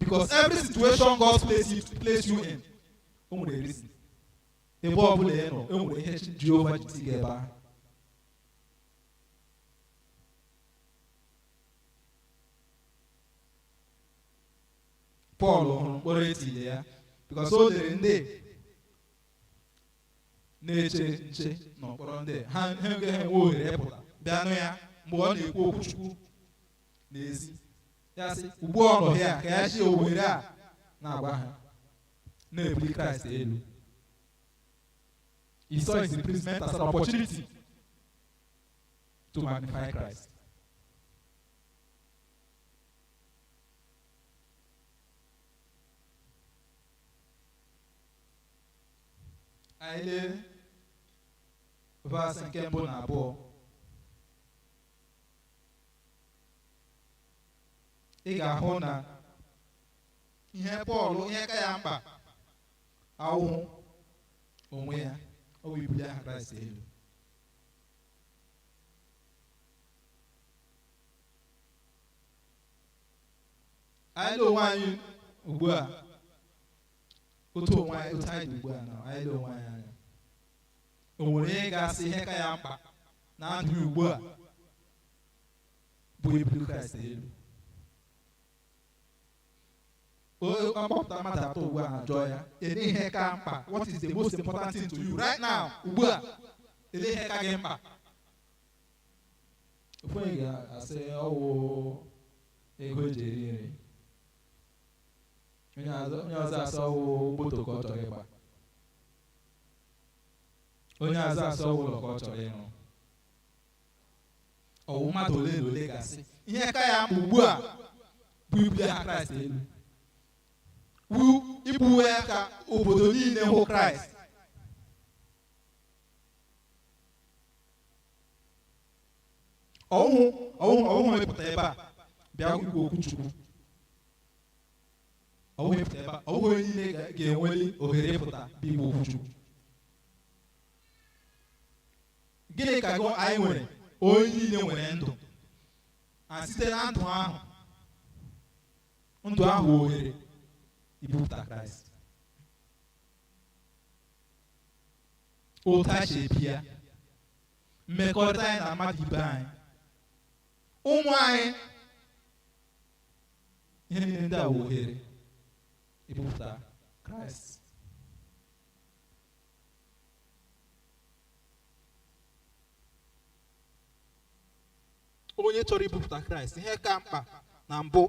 Because every situation God place you in, o nwere reason. Ebe ọ bụla ị nọ, e nwere ihe Jehova ji tiga ebe ahụ. Paul hụrụ mkpọrọ etile ya, because o dere ndị na-eche nche na mkpọrọ ndị ha enweghị enwe ohere pụta bịanụ ya mgbe ọ na-ekwu okwuchukwu n'ezi. Ya sị ugbu ọ nọ ya ka ya si ohere a na-agwa ha na-ebuli Kraịst elu. He saw his imprisonment as an opportunity to magnify Christ. Anyị lee verse nke mbụ na abụọ, ị ga-ahụ na ihe Pọl, ihe ka ya mkpa awụhụ onwe ya, ọ bụ ibuli aha Kraịst elu. Anyị lee onwe anyị ugbu a, otu anyị dị ugbu a na anyị lee onwe anyị anya, o nwere ihe ga-asị ihe ka ya mkpa na ndụ ugbu a bụ ibuli Kraịst elu. Ọkpọpụta mmadụ atọ ugbu a na-ajọ ya, ele ihe ka mkpa, what is the most important thing to you right now? Ugbu a, ele ihe ka gị mkpa. Ofonye ga-asị ọwụ ego eji eri nri, onye ọzọ asị ọwụ moto ka ọ chọrọ ịgba, onye ọzọ asị ọwụ ụlọ ka ọ chọrọ ịrụ. Ọwụ mmadụ ole na ole ga-asị ihe ka ya mkpa ugbu a bụ ibuli aha Kraịst elu, bụ ibuwe ya ka obodo niile hụ Kraịst. ọwụhụ mepụta ebe a bịa igwe okwuchukwu, ọwụhụ mepụta ebe a, ọwụhụ onye niile ga-enweli ohere ịpụta bụ igwe okwuchukwu. Gịnị ka anyị nwere? Onye niile nwere ndụ, a site na ndụ ahụ ohere ibupụta Kraịst. Otu a si ebi ya, mmekọrịta anyị na mmadụ ibe anyị, ụmụ anyị, ihe niile ndị a wụ ohere ibupụta Kraịst. Onye chọrọ ibupụta Kraịst, ihe ka mkpa na mbụ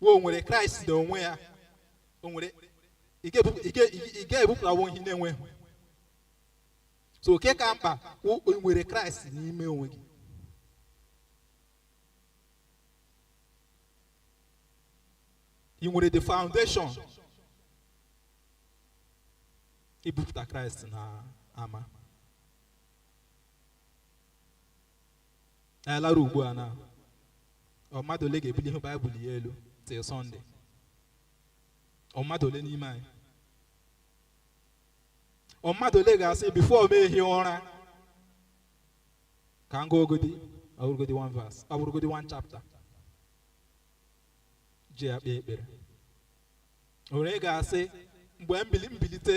o nwere Kraịst na onwe ya, o nwere ị ga-ebupụtawo ihe na-enweghị. So oke ka mkpa o nwere Kraịst n'ime onwe gị. Ị nwere the foundation ibupụta Kraịst na ama. Anyị lara ugbu a na mmadụ ole ga-ebuli ihe Baịbụl ya elu till Sunday? Mmadụ ole n'ime anyị? Mmadụ ole ga-asị before m ehie ụra ka m gụọgodi ọbụrụgodi one verse, ọbụrụgodi one chapter, ji ya kpee ekpere? Onye ga-asị mgbe mbilite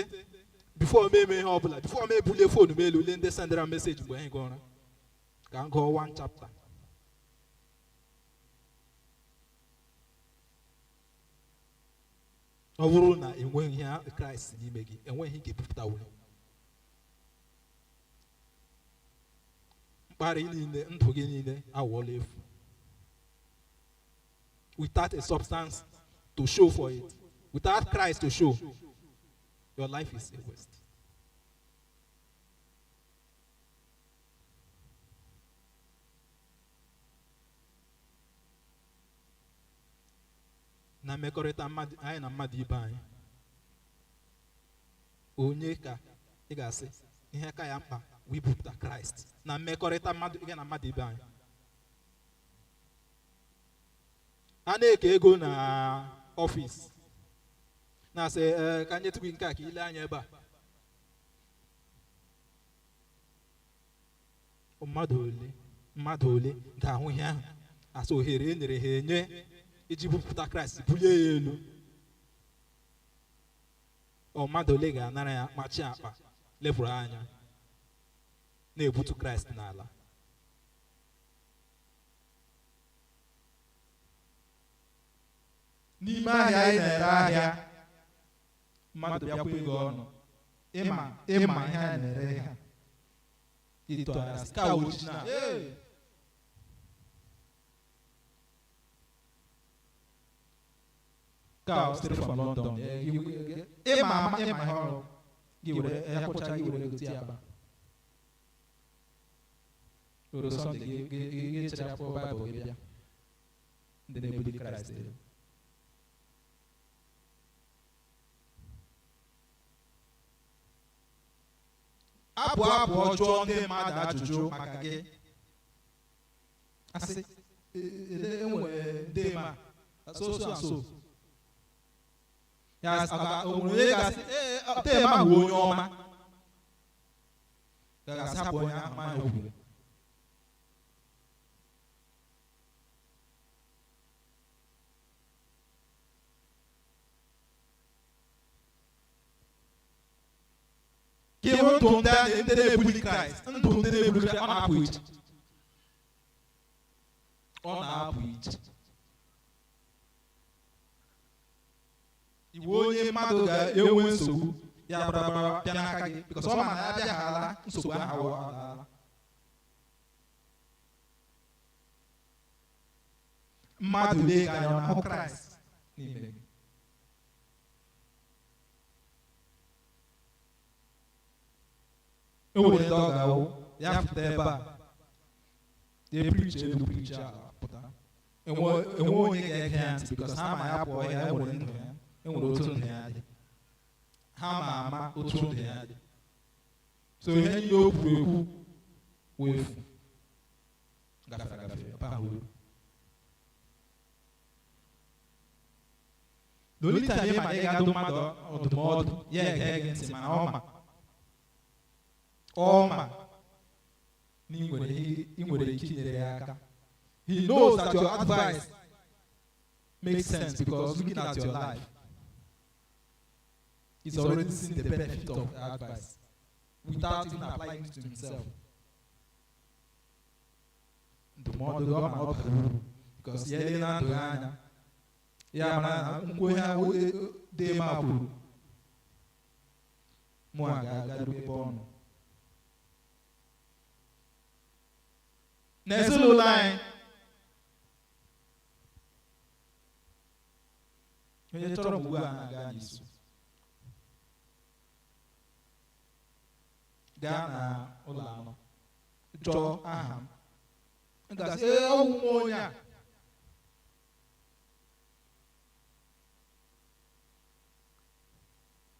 before m eme ihe ọbụla, before m ebulie fonu m elu lee ndị sendara meseji mgbe anyị gụọra, ka m gụọ one chapter? Ọ bụrụ na enweghị ihe Kraịst n'ime gị, enweghị ike ebupụtawo. Mkparị niile, ndụ gị niile awụọla efu. Without a substance to show for it, without Christ to show, your life is a waste. Na mmekọrịta anyị na mmadụ ibe anyị, onye ka ị ga-asị ihe ka ya mkpa wibupụta Kraịst na mmekọrịta gị na mmadụ ibe anyị? A na-eke ego na ọfịs, na-asị ka nyetụ gị nke a ka ile anya ebe a. Mmadụ ole ga-ahụ ihe ahụ asị ohere e nyere ha enye iji bupụta Kraịst, bulie ya elu? Mmadụ ole ga-anara ya kpachi akpa, lefuru anya, na-ebutu Kraịst n'ala? N'ime ahịa anyị na-ere ahịa, mmadụ bịakwa ego ọnụ, ịma ihe anyị na-ere ha, ịtụ anya sị ka oji na ka straight from London. Ịma ihe ọrụ gị were ya kwụcha gị were gote ya ba. Oro Sunday gị chere afọ Baịbụl gị bịa, ndị na-ebuli Kraịst elu. Abụ ọjọọ ndị mmadụ ajụjụ maka gị, asị enwere ndị ma so ya onwere onye ga-asị tema bụ onye ọma, ga-asị hapụ onye ahụ ma okwuru. Ndụ ndị na-ebuli Kraịst, ndụ ndị na-ebuli Kraịst, ọ na-apụ iche. Ọ na-apụ iche. Iwu onye mmadụ ga-enwe nsogbu ya bara bịa n'aka gị, because ọ ma na ya bịaghala nsogbu ahụ alaala. Mmadụ lee ka ya na-ahụ Kraịst n'ime gị. O nwere ndị ọ ga-ahụ ya pụta ebe a, they preach elu preach a pụta. enwe onye ga-ege ya ntị because ha ma ya pụọ ya enwere ndụ ya enwere otu ndụ ya dị ha ma ama otu ndụ ya dị so ihe niile o kwuru ekwu wee efu gafere agafe ọba uru n'olite anyị ma ị ga-adụ mmadụ ọdụmọdụ ya ege ntị mana ọma na ị nwere ike inyere ya aka. He knows that your advice makes sense because looking at your life, he's already seen the benefit of the advice without even applying it to himself. The more the God because he not ya mana nkwe ha de ma kwuru mụ a ga-aga ebe ọnụ n'ezinụlọ anyị onye chọrọ mgbe a na-aga n'isu gaa na ụlọ anọ chọọ aha m gasị ọwụ m onye a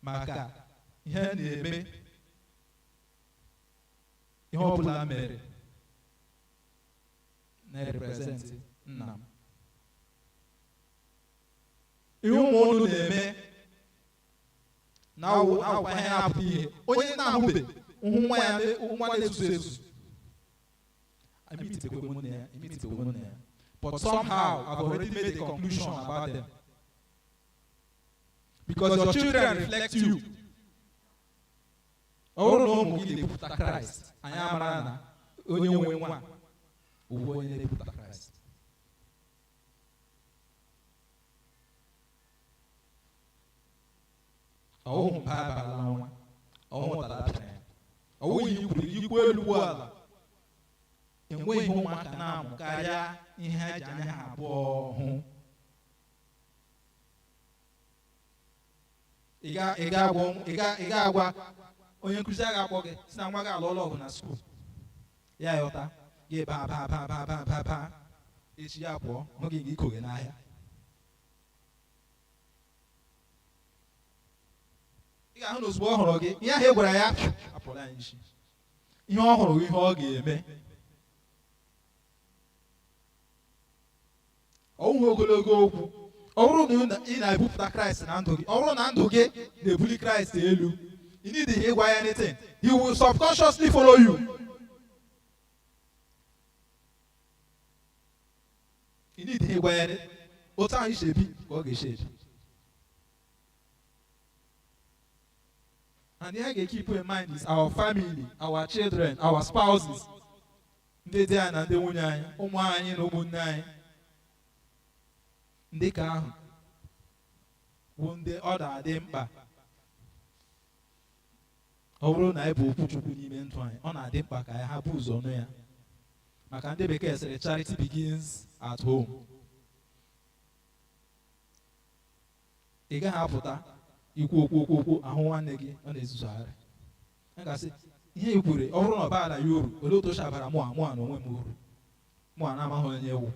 maka ihe na-eme ihe ọ bụla mere na-representị nna m ihe ụmụ unu na-eme na awụkwa ihe na-apụta ihe onye na-ahụbe nwa ya nwa na-ezuzu ezuzu emititekwe mụ na ya but somehow I've already made a conclusion about them because your children reflect you. Ọ bụrụ na ụmụ gị na-ebupụta Kraịst anyị amara na onye nwe nwa ugbu onye na-ebupụta Kraịst. Ọwụhụ mba abalala nwa ọwụhụ talapịa ya ọwụghị ikwuru ikwu elu ala enweghị ụmụaka na-amụ karịa ihe ha ji anya ha abụọ hụ. ị ga-agwa onye nkụzi a ga-akpọ gị si na nwa gị alụọla ọgụ na skuul ya yọta gị ba echi ya pụọ hụ gị iko gị n'ahịa ị ga-ahụ na ozugbo ọ hụrụ gị ihe ahụ e gwara ya apụrụ ya isi ihe ọ hụrụ ihe ọ ga-eme ọnwụ ogologo okwu. Ọ bụrụ na ị na-ebupụta Kraịst na ndụ gị ọ bụrụ na ndụ gị na-ebuli Kraịst elu you need to ịgwa ya anything he will subconsciously follow you. You need to ịgwa ya otu ahụ isi ebi ka ọ ga-esi ebi and ihe ga-keep in mind is our family, our children, our spouses, ndị di anyị na ndị nwunye anyị, ụmụ anyị na ụmụnne anyị. Ndị ka ahụ bụ ndị ọ na-adị mkpa ọ bụrụ na anyị bụ okwu Chukwu n'ime ndụ anyị ọ na-adị mkpa ka anyị hapụ ụzọ ọnụ ya maka ndị bekee sịrị charity begins at home. Ị gaghị apụta ikwu okwu ahụ nwanne gị ọ na-ezuzugharị a ga-asị ihe i kwuru ọ bụrụ na ọ baala ya uru olee otu o chabara mụ na onwe m uru mụ a na-amaghị onye ewu.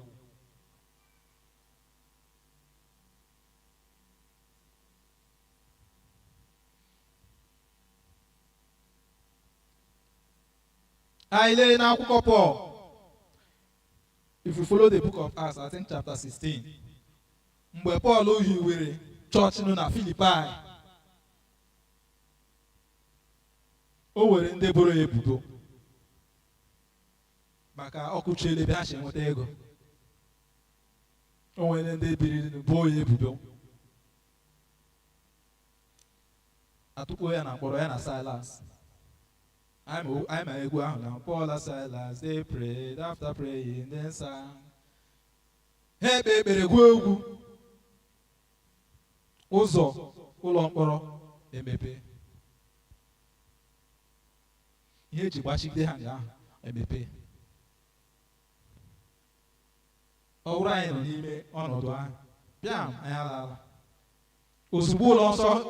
I lay in akwụkwọ Paul. If you follow the book of Acts, I think chapter 16. Mgbe Paul hiwere chọọchị nọ na Filipai, o were ndị boro ebubo maka ọkụchiele ebe ha si enweta ego. O nwere ndị biri boo ya ebubo atụkpo ya na mkpọrọ ya na Silas. I'm a go now. Paul and Silas, they prayed. After praying, then sang. Hey, baby, go. Ozo, Ulongoro, emepe. Ihe ji gbachide ha nga emepe. Ọ bụrụ anyị nọ n'ime ọnọdụ ahụ, bịam anyị alala. Ozugbo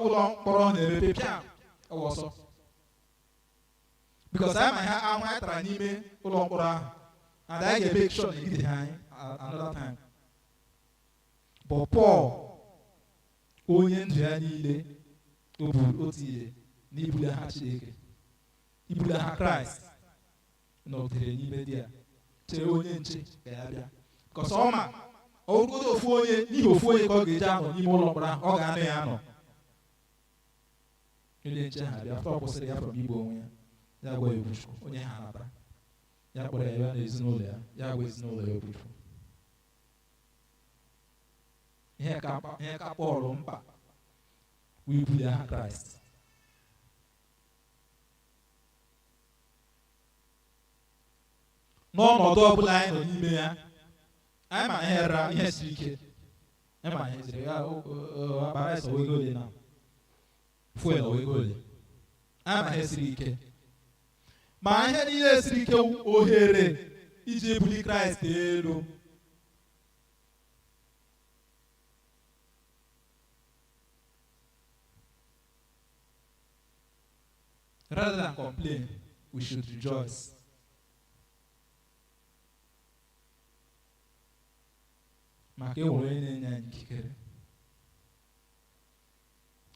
ụlọ mkpọrọ na-emepe, bịam ọwụ ọsọ. Because I might have n'ime ụlọ mkpọrọ ahụ and I ga make sure na egide ha anyị another time But Paul, onye ndụ ya niile o buru otu ihe n'ibuli aha Chineke, ibuli aha Kraịst, nọgidere n'ime di ya, chere onye nche ka ya bịa. Because ọma ọgụgụ ofu onye n'ihi ofu onye ka ọ ga-eji anọ n'ime ụlọ mkpọrọ ahụ, ọ ga-anọ ya anọ. Onye nche ha bịa, afọ kwụsịrị ya from igbu onwe ya, ya gwa ya okwuchukwu, onye ha natara, ya kpọrọ ya na ezinụlọ ya, ya gwa ezinụlọ ya okwuchukwu. Ihe ka Pọl mkpa wee ibuli aha Kraịst. N'ọnọdụ ọbụla anyị nọ n'ime ya, anyị ma ihe ra ihe siri ike, anyị ma ihe siri ya akpara eso wego ole na fuel wego ole, anyị ma ihe siri ike, ma ihe niile siri ike ohere iji ebuli Kraịst elu. Rather than complain, we should rejoice. Maka enwere onye na-enye anyị ikikere.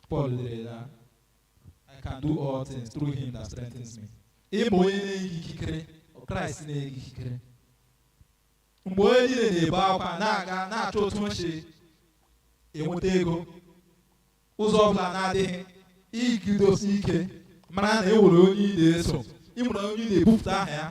Paul dere na I can do all things through him that strengthens me. Ịma onye na-enye ikikere, Kraịst na-enye ikikere. Mgbe onye niile na-ebe akwa na-aga na-achọ otu nche enweta ego, ụzọ ọbụla na-adịghị igidosi ike, mara na enwere onye ị na-eso, ịmụrụ onye ị na-ebupụta aha ya.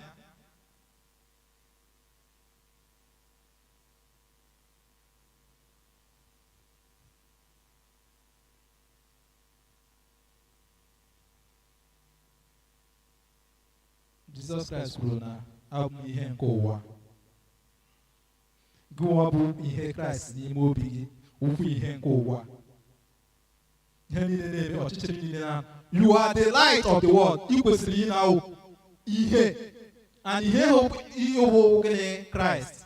Jizọs Kraịst kwuru na abụ m ihe nke ụwa. Gị nwa bụ ihe Kraịst n'ime obi gị, ụkwụ ihe nke ụwa. Ihe niile na-eme ọchịchịrị niile na you are the light of the world. Ị kwesịrị ị na-awụ ihe, and ihe bụ gịnị? Kraịst.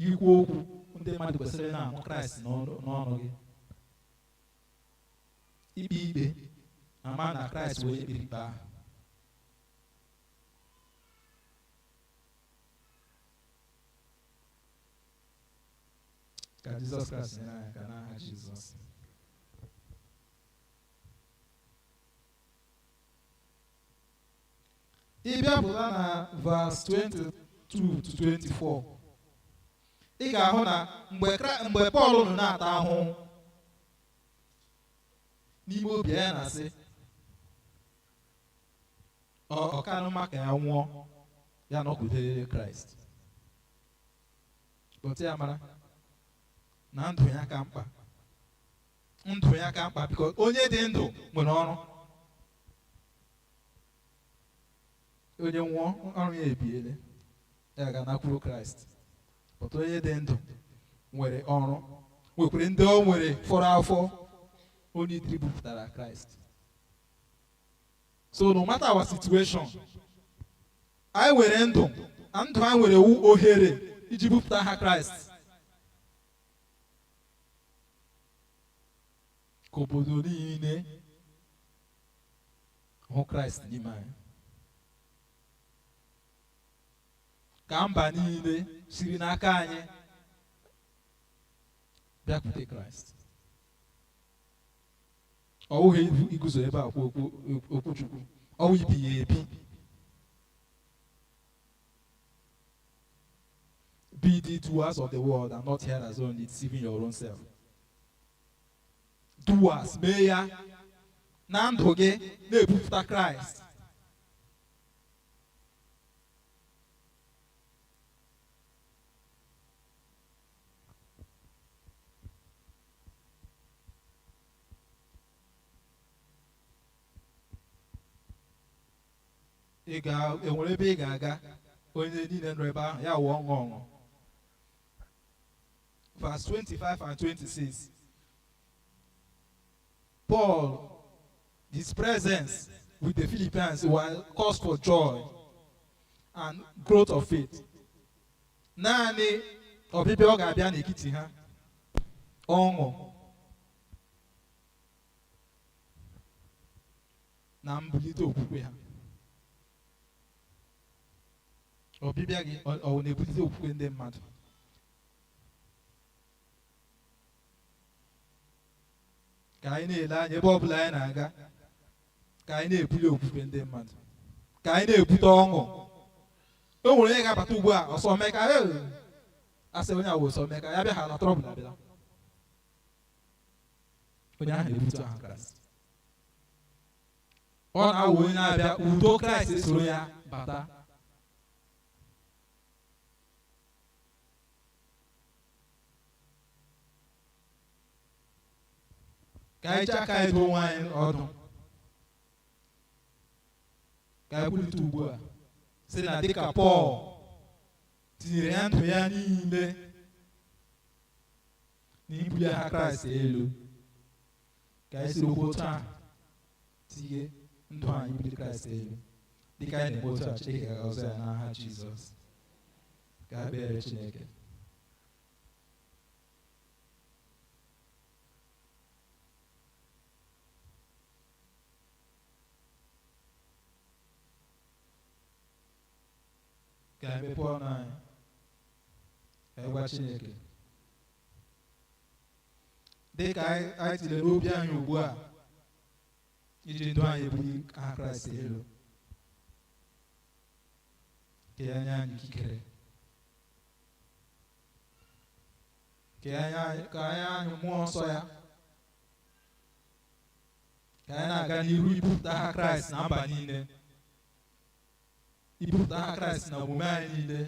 Ikwu okwu, ndị mmadụ kwesịrị na-anụ Kraịst n'ọnụ gị. Ikpe ikpe, ama na Kraịst wee ekpere ikpe ahụ. Ka Jizọs Kraịst nyere anyị aka n'aha Jizọs. Ị bịa pụta na verse 22 to 24, ị ga-ahụ na mgbe Pọl nọ na-ata ahụhụ n'ime obi ya na-asị ọkanụ maka ya nwụọ ya nọkwudere Kraịst. Bụta ya mara na ndụ ya ka mkpa, ndụ ya ka mkpa, because onye dị ndụ nwere ọrụ. Onye nwụọ ọrụ ya ebiele, ya ga-anakwuru Kraịst. But onye dị ndụ nwere ọrụ, nwekwere ndị o nwere fọrọ afọ onye tributara Kraịst. So no matter our situation, anyị nwere ndụ, ndụ anyị nwere ohere iji bupụta ha Kraịst. Ka obodo niile hụ Kraịst n'ime anyị. Ka mba niile siri n'aka anyị bịakwute Kraịst. Ọ bụghị iguzo ebe a kwu okwuchukwu, ọ bụ ibi ya ebi. Be the doers of the word and not hearers only, deceiving your own self. Doers, mee ya na ndụ gị na-ebupụta Kraịst. Ị ga-enwere ebe ị ga-aga, onye niile nọ ebe ahụ ya wụọ ọṅụ. Verse 25 and 26. Paul, his presence with the Philippians was cause for joy and growth of faith. Naanị ọbịbịa ọ ga-abịa n'etiti ha, ọṅụ na mbulite okwukwe ha. Ọbịbịa gị ọ na-ebulite okwukwe ndị mmadụ. ka anyị na-ele anya ebe ọbụla anyị na-aga, ka anyị na-ebuli okwukwe ndị mmadụ, ka anyị na-ebute ọṅụ. O nwere onye ga-abata ugbu a ọsọ mee ka asị onye awụ ọsọ mee ka ya bịa ha na trọbụl abịala, onye ahụ na-ebute aha Kraịst. Ọ na-awụ onye na-abịa udo Kraịst esoro ya bata. Ka anyị ji aka anyị doo onwe anyị ọdụ, ka anyị kwulite ugbu a sị na dịka Pọl tinyere ya ndụ ya niile n'ibuli aha Kraịst elu, ka anyị siri okwu otu ahụ tinye ndụ anyị ibuli Kraịst elu. Dịka anyị na-eme otu a, Chineke ga-agọzi ya n'aha Jizọs. Ka a kpere Chineke. Ka anyị mepee ọnụ anyị, ka anyị gwa Chineke dịka anyị tinyere n'obi anyị ugbu a iji ndụ anyị ebuli aha Kraịst elu, ka ya nye anyị ikikere, ka anyị anyị mmụọ nsọ ya, ka anyị na-aga n'iru ibupụta aha Kraịst na mba niile, ibupụta aha Kraịst na omume anyị niile.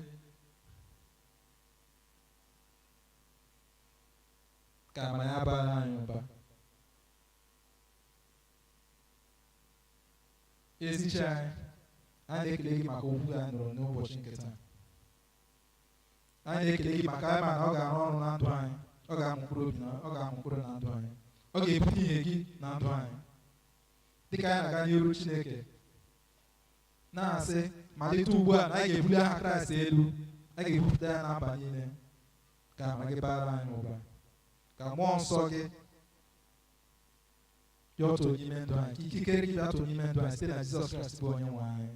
Ka amara ya bara anyị ụba. Ezi Chi anyị, anyị na-ekele gị maka okwu anyị nụrụ n'ụbọchị nke taa. Anyị na-ekele gị maka anyị ma na ọ ga-arụ ọrụ na ndụ anyị, ọ ga-amụ mkpụrụ obi na ọ ga-amụ mkpụrụ na ndụ anyị, ọ ga-ebute ihe gị na ndụ anyị. Dịka anyị na-aga n'iru Chineke na-asị malite ugbu a na anyị ga-ebuli aha Kraịst elu, anyị ga-ebupụta ya na mba niile. Ka amara gị bara anyị ụba, ka mmụọ nsọ gị bịa ọtọ n'ime ndụ anyị, ka ikikere gị bịa ọtọ n'ime ndụ anyị site na Jizọs Kraịst bụ onye nwe anyị.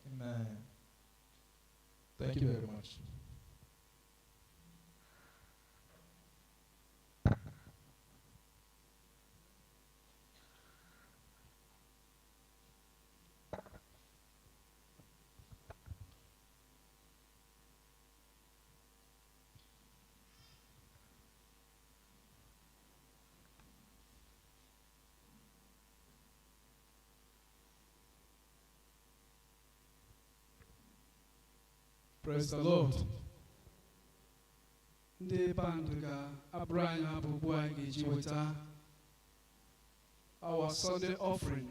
Amen. Thank you very much. Praise the Lord. Ndị band ga-abụrụ anyị abụ ugbu anyị ga-eji weta our Sunday offering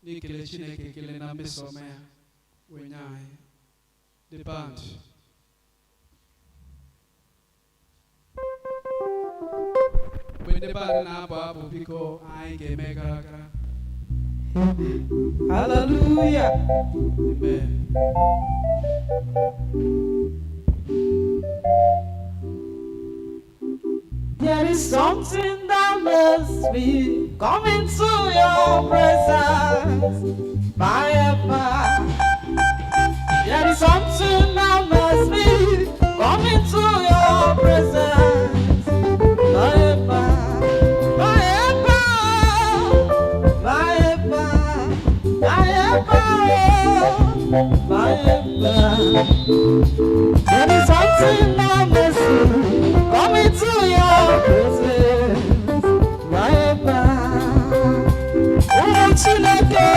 n'ikele Chineke ekele na mmeso ọma ya wee nye anyị. The band. Mgbe ndị band na-abụ abụ, biko anyị ga-eme gara gara. Hallelujah. Amen. There is something that must be coming to your presence by and by. There is something that must be coming to your presence by and by. By and by. By and by. By and by. By and by. There is something that must be coming to your presence, my God. Oh, Chineke.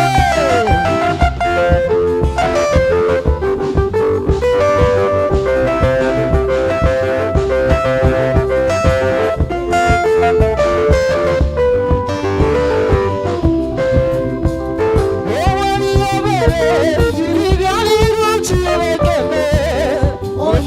Oh,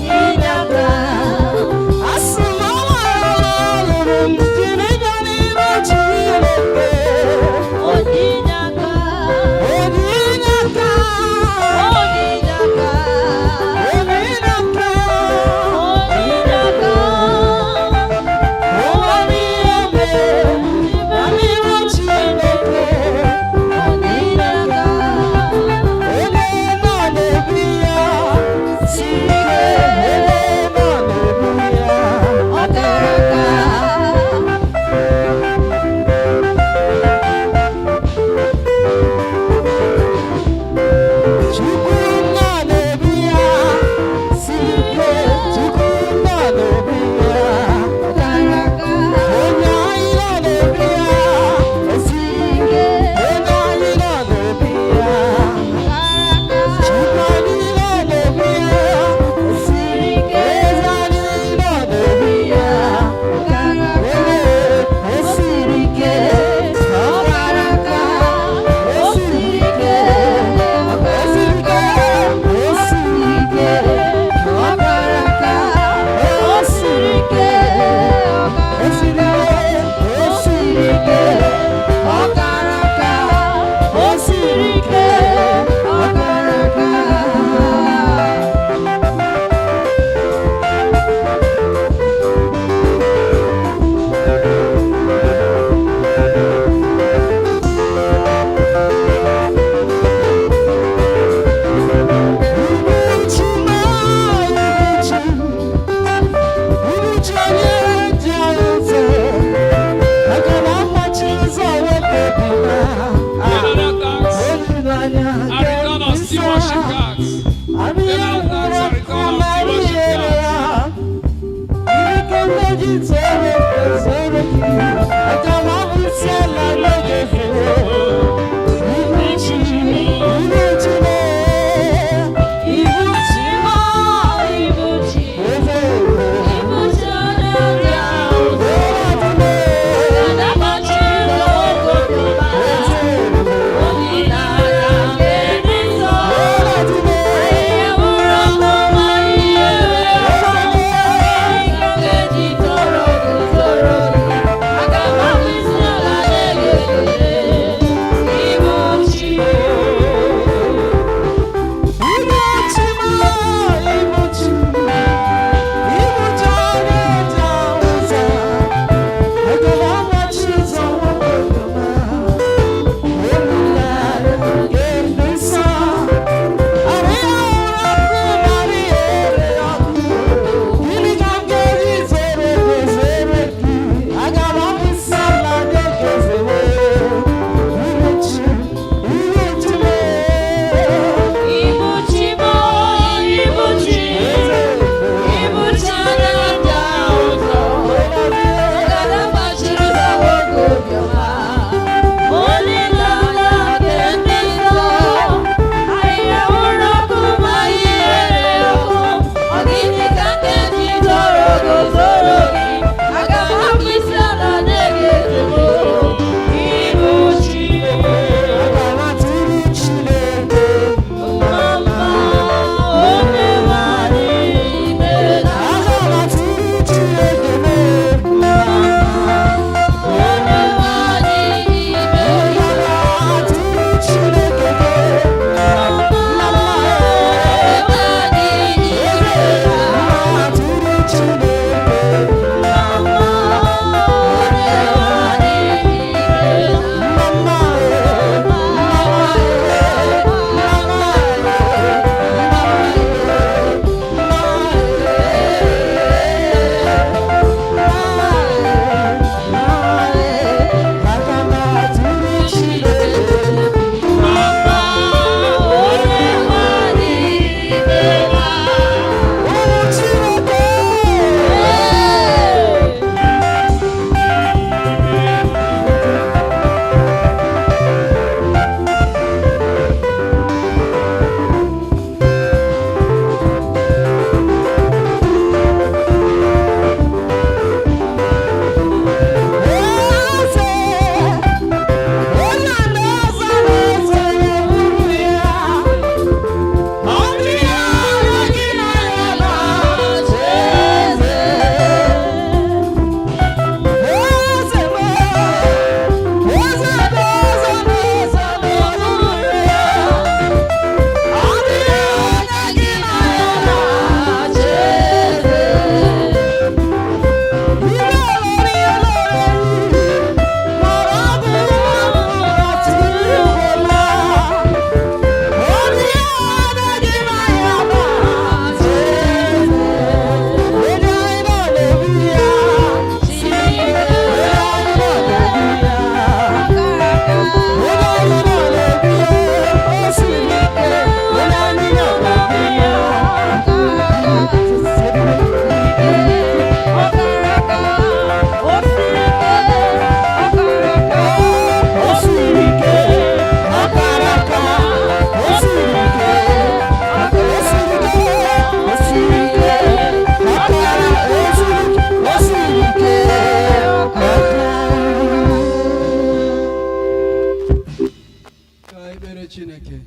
Tobenye Chineke.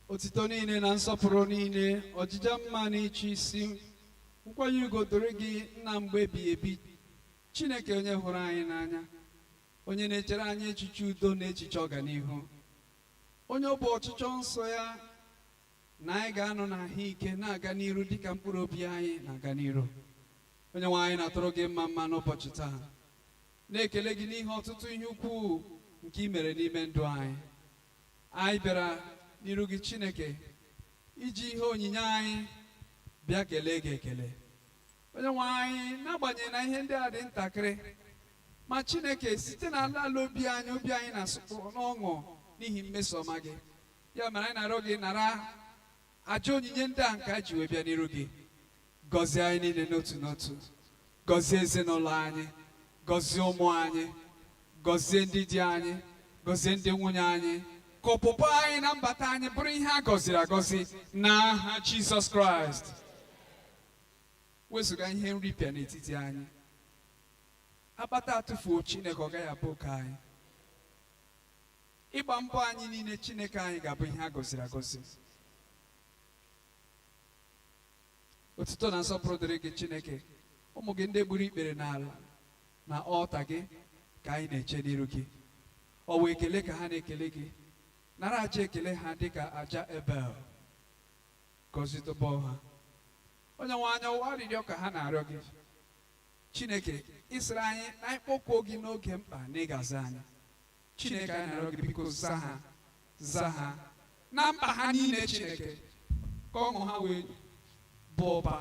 Otito niile na nsọpụrụ niile, ọjịja mma na ịchị isi, nkwanye ugo doro gị nna mgbe ebighị ebi. Chineke onye hụrụ anyị n'anya, onye na-echere anyị echiche udo na echiche ọganihu, onye ọ bụ ọchịchọ nsọ ya na anyị ga-anọ n'ahụike na-aga n'iru dịka mkpụrụ obi anyị na-aga n'iru. Onye nwe anyị na-atụrụ gị mma mma n'ụbọchị taa, na-ekele gị n'ihe ọtụtụ ihe ukwuu nke i mere n'ime ndụ anyị. Anyị bịara n'iru gị Chineke iji ihe onyinye anyị bịa kelee gị ekele. Onye nwe anyị, n'agbanyeghị na ihe ndị a dị ntakịrị, ma Chineke site n'ala ala obi anyị na-asụpụ n'ọṅụ n'ihi mmeso ọma gị. Ya mere anyị na-arịọ gị nara aja onyinye ndị a nke a ji wee bịa n'iru gị. Gọzie anyị niile n'otu n'otu, gọzie ezinụlọ anyị, gọzie ụmụ anyị, gọzie ndị di anyị, gọzie ndị nwunye anyị, ka ọpụpụ anyị na mbata anyị bụrụ ihe a gọziri agọzi n'aha Jizọs Kraịst. Wezụga ihe nripịa n'etiti anyị, akpata atụfuo Chineke ọ gaghị abụ ụka anyị. Ịgba mbọ anyị niile Chineke anyị ga-abụ ihe a gọziri agọzi. Otuto na nsọpụrụ dịrị gị Chineke. Ụmụ gị ndị gburu ikpere n'ala na ọta gị ka anyị na-eche n'iru gị. Ọ wụ ekele ka ha na-ekele gị, nara aja ekele ha dịka aja Ebel. Gọzitụbọ ha. Onye nwe anya ụwa arịrịọ ka ha na-arịọ gị Chineke, ịsịrị anyị na anyị kpọkuo gị n'oge mkpa na ị ga-aza anyị. Chineke anyị na-arịọ gị biko zaa ha na mkpa ha niile Chineke, ka ọṅụ ha wee bụ ụba.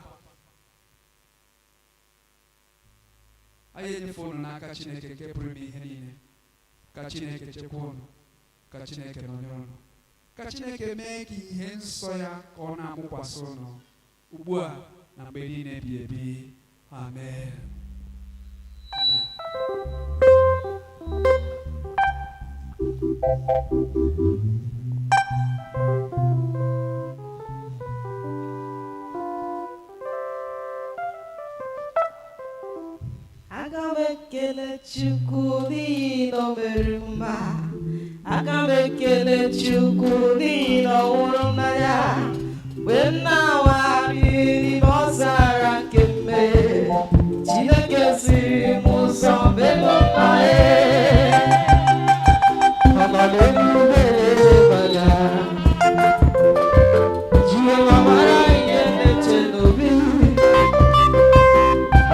Anyị enyefe unu n'aka Chineke nke pụrụ ime ihe niile. Ka Chineke chekwaa unu, ka Chineke nọnyere unu, ka Chineke mee ka ihe nsọ ya ka ọ na-amụkwasị unu ugbu a na mgbe niile ebighị ebi. Amen. Amen. Aga m ekele Chukwu n'ihi na o mere m mma. Aga m ekele Chukwu n'ihi na ọ hụrụ m n'anya. Mgbe m na-awagharị n'ime ọzara nke mmehie, Chineke siri m ụzọ mgbe m nọghị. Ọ nọ n'eluigwe n'abalị a. Jehova mara ihe na-eche n'obi.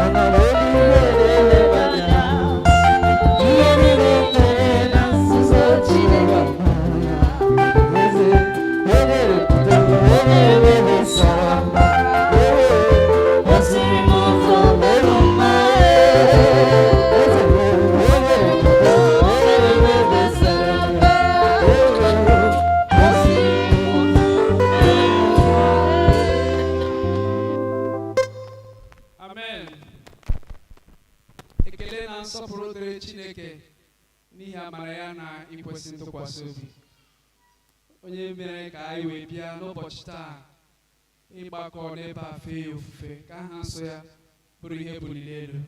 Ọ nọ n'eluigwe n'abalị a. Ihe niile mere na nzuzo Chineke. Eze, onye na-ekwudo, onye na-eme nsọ. O siri m ụzọ mgbe m mma. Eze, onye na-ekwudo, onye na-eme nsọ. O siri m ụzọ. Amen. Ekele na nsọpụrụ dịrị Chineke n'ihi amara ya na ikwesị ntụkwasị obi. Onye mere ka anyị wee bịa n'ụbọchị taa ịgbakọ n'ebe a fee ya ofufe, ka aha nsọ ya bụrụ ihe buliri elu.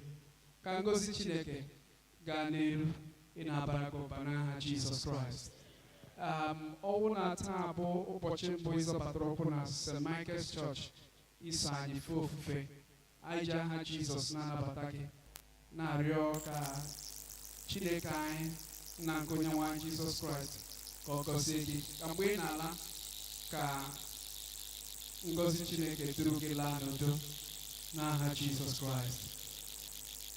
Ka ngọzi Chineke gaa n'elu ị na-abara gị ụba n'aha Jizọs Kraịst. Ọnwụ na taa bụ ụbọchị mbụ ịzọbatara ụkwụ na St. Michael's Church iso anyị fee ofufe. Anyị ji aha Jizọs na-anabata gị, na-arịọ ka Chineke anyị na nke onye nwe anyị Jizọs Kraịst ka ọ gọzie gị. Ka mgbe ị na-ala, ka ngọzi Chineke duru gị laa n'udo n'aha Jizọs Kraịst.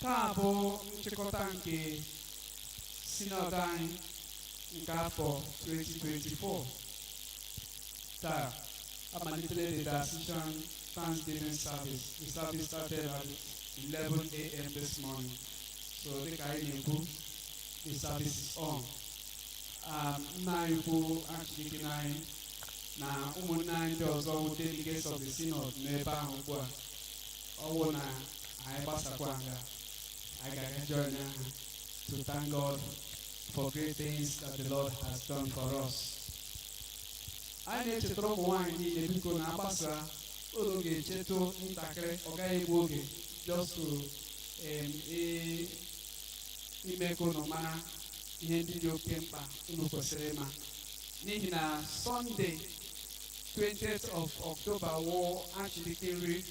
Taa bụ nchịkọta nke sinọd anyị nke afọ 2024. Taa amalitere the Diocesan Thanksgiving service. The service started at 11 a.m. this morning. So dịka anyị na-ekwu, the service is on. Nna anyị kwu Archdeacon anyị na ụmụnne anyị ndị ọzọ wụ delegates of the synod n'ebe ahụ ugbu a. Ọ wụ na anyị gbasakwa nga, anyị ga-aga join ha to thank God for great things that the Lord has done for us. Anyị na-echetara ụmụ nwaanyị niile biko na-agbasa ụlọ ga-echetụ ntakịrị, ọ gaghị egbu oge, just to ime ka unu mara ihe ndị dị oke mkpa unu kwesịrị ịma n'ihi na Sunday 20th of October wụ Achịdịkiri